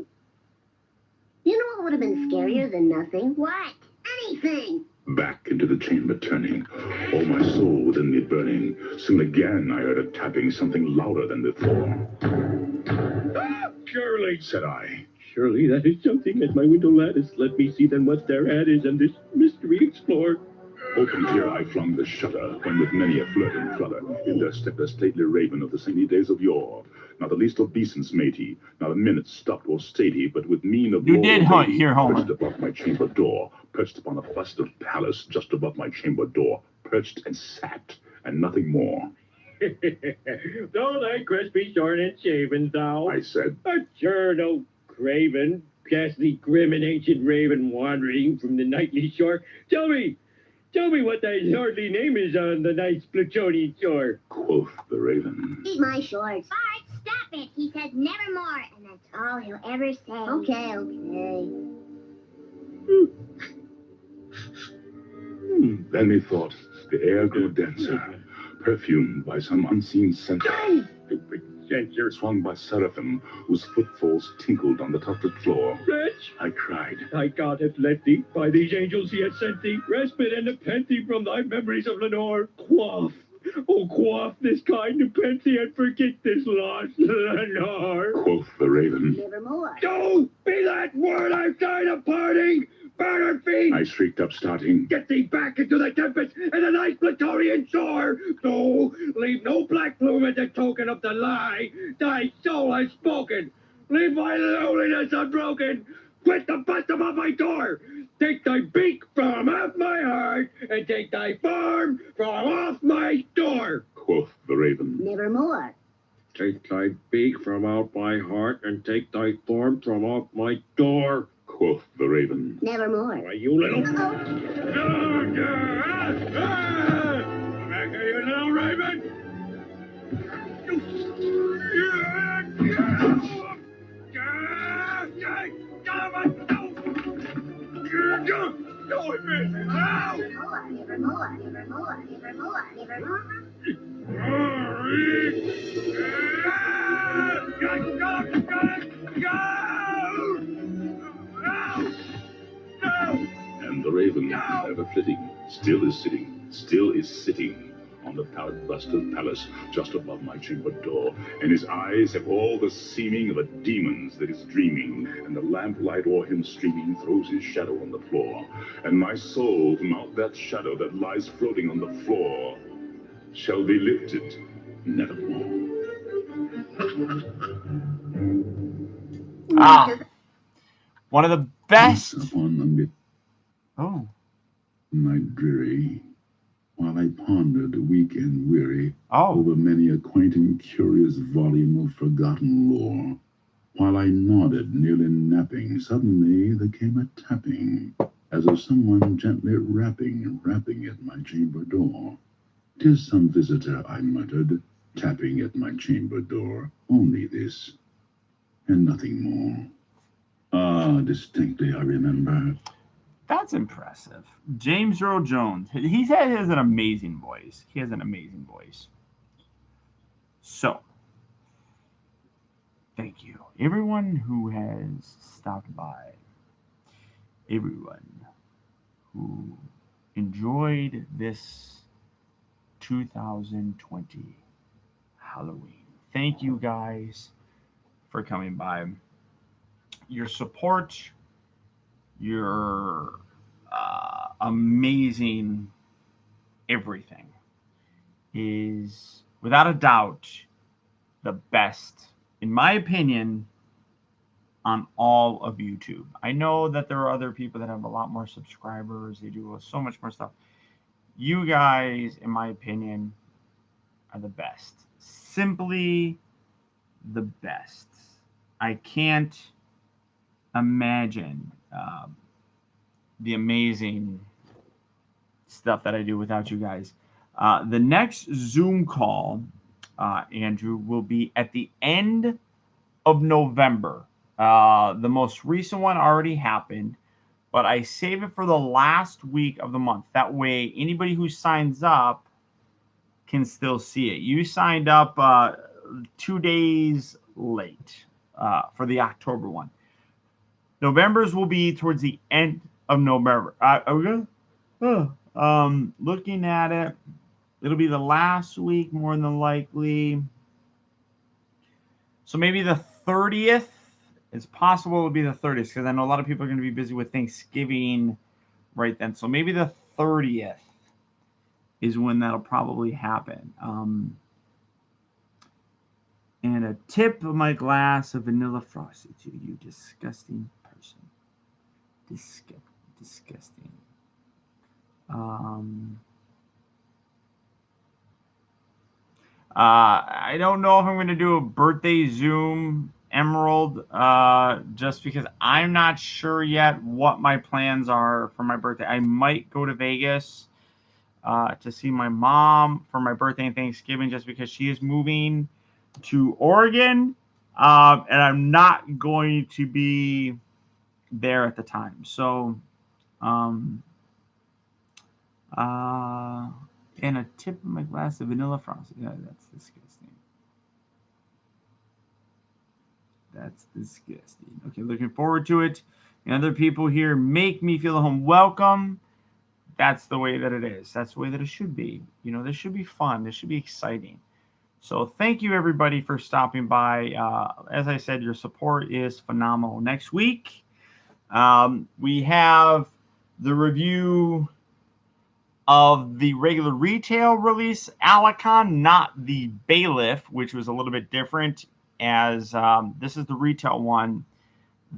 You know what would have been scarier than nothing? What? Anything. Back into the chamber turning, all my soul within me burning. Soon again I heard a tapping, something louder than before. Surely, Said I, surely that is something at my window lattice. Let me see then what thereat is, and this mystery explore. opened here I flung the shutter, when with many a flirt and flutter, in there stepped a stately raven of the saintly days of yore. Not the least obeisance made he, not a minute stopped or stayed he, but with mien of You lord did or hunt lady, here, Homer. perched above my chamber door, perched upon a bust of Pallas, just above my chamber door, perched and sat, and nothing more. Though thy crest be shorn and shaven, thou I said, art sure no craven, ghastly, grim, and ancient raven wandering from the nightly shore. Tell me what thy lordly name is on the nice Plutonian shore. quoth the raven, Read my shorts. Bard, stop it. He says nevermore, and that's all he'll ever say. Okay. Then methought the air grew denser, perfumed by some unseen scent. Stupid censor. swung by seraphim whose footfalls tinkled on the tufted floor. Wretch, I cried. thy God hath led thee, by these angels he hath sent thee, respite and nepenthe from thy memories of Lenore. Quaff, oh quaff this kind nepenthe and forget this lost Lenore. Quoth the raven. Nevermore. Go, be that word outside of parting! Burn her feet! I shrieked up, starting. Get thee back into the tempest and the nice Praetorian shore! No, leave no black plume as a token of the lie thy soul has spoken! Leave my loneliness unbroken! Quit the bust above my door! Take thy beak from off my heart, and take thy form from off my door! Quoth the raven. Nevermore. Take thy beak from out my heart, and take thy form from off my door! Quoth the raven. Nevermore. Why, you little... Back here, you little raven! Nevermore. Nevermore. And the raven, ever flitting, still is sitting on the pallid-blasted palace just above my chamber door, and his eyes have all the seeming of a demon's that is dreaming, and the lamplight o'er him streaming throws his shadow on the floor, and my soul from out that shadow that lies floating on the floor shall be lifted nevermore. One of the best. Once upon a midnight dreary, while I pondered, weak and weary, over many a quaint and curious volume of forgotten lore, while I nodded, nearly napping, suddenly there came a tapping, as of someone gently rapping at my chamber door. "'Tis some visitor," I muttered, tapping at my chamber door. "Only this, and nothing more." Ah, distinctly I remember. That's impressive. James Earl Jones. He has an amazing voice. He has an amazing voice. So, thank you. Everyone who has stopped by. Everyone who enjoyed this 2020 Halloween. Thank you guys for coming by. Your support, your amazing everything is without a doubt the best, in my opinion, on all of YouTube. I know that there are other people that have a lot more subscribers. They do so much more stuff. You guys, in my opinion, are the best. Simply the best. I can't imagine the amazing stuff that I do without you guys. The next Zoom call, Andrew, will be at the end of November. The most recent one already happened, but I save it for the last week of the month. That way, anybody who signs up can still see it. You signed up 2 days late for the October one. November's will be towards the end of November. Are we good? Looking at it, it'll be the last week more than likely. So maybe the 30th. It's possible it'll be the 30th because I know a lot of people are going to be busy with Thanksgiving right then. So maybe the 30th is when that'll probably happen. And a tip of my glass of vanilla frosty to you, disgusting person. Disgusting. I don't know if I'm going to do a birthday Zoom, Emerald, just because I'm not sure yet what my plans are for my birthday. I might go to Vegas to see my mom for my birthday and Thanksgiving just because she is moving to Oregon, and I'm not going to be there at the time. So, and a tip of my glass of vanilla frosty. Yeah, that's disgusting. That's disgusting. Okay, looking forward to it. And other people here make me feel at home. Welcome. That's the way that it is. That's the way that it should be. You know, this should be fun. This should be exciting. So thank you, everybody, for stopping by. As I said, your support is phenomenal. Next week, we have the review of the regular retail release Alicon, not the Bailiff, which was a little bit different, as this is the retail one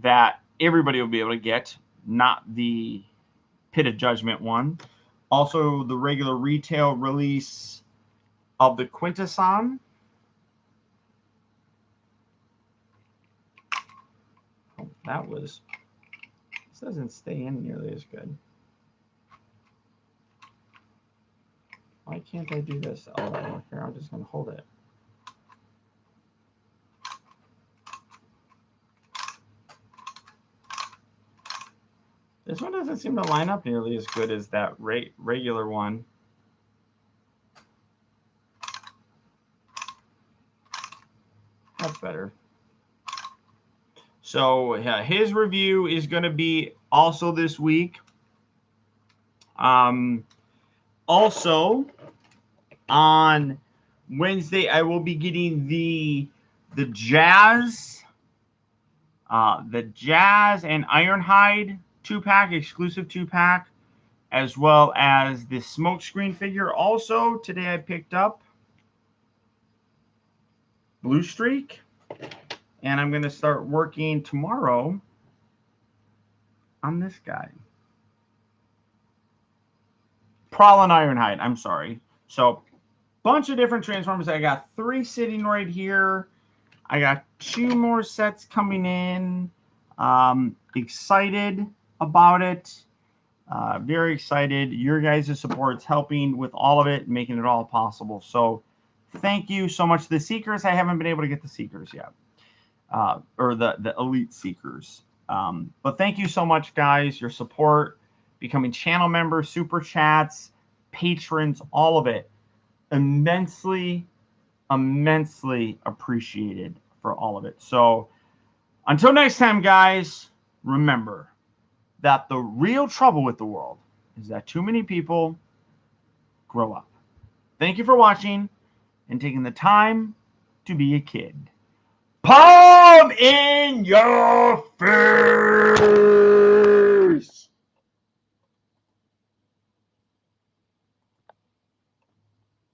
that everybody will be able to get, not the Pit of Judgment one. Also, the regular retail release of the Quintesson. Oh, that was... This doesn't stay in nearly as good. Why can't I do this? Oh, here, I'm just going to hold it. This one doesn't seem to line up nearly as good as that regular one. That's better. So his review is going to be also this week. Also, on Wednesday, I will be getting the Jazz and Ironhide 2-pack, exclusive 2-pack, as well as the Smokescreen figure. Also, today I picked up Blue Streak, and I'm going to start working tomorrow on this guy. Prowlin' Ironhide, I'm sorry. So, bunch of different Transformers. I got 3 sitting right here. I got 2 more sets coming in. Excited about it. Very excited. Your guys' support's helping with all of it, making it all possible. So, thank you so much. The Seekers, I haven't been able to get the Seekers yet. Or the Elite Seekers. But thank you so much, guys. Your support, becoming channel members, super chats, patrons, all of it. Immensely appreciated for all of it. So until next time, guys, remember that the real trouble with the world is that too many people grow up. Thank you for watching and taking the time to be a kid. Palm in your face!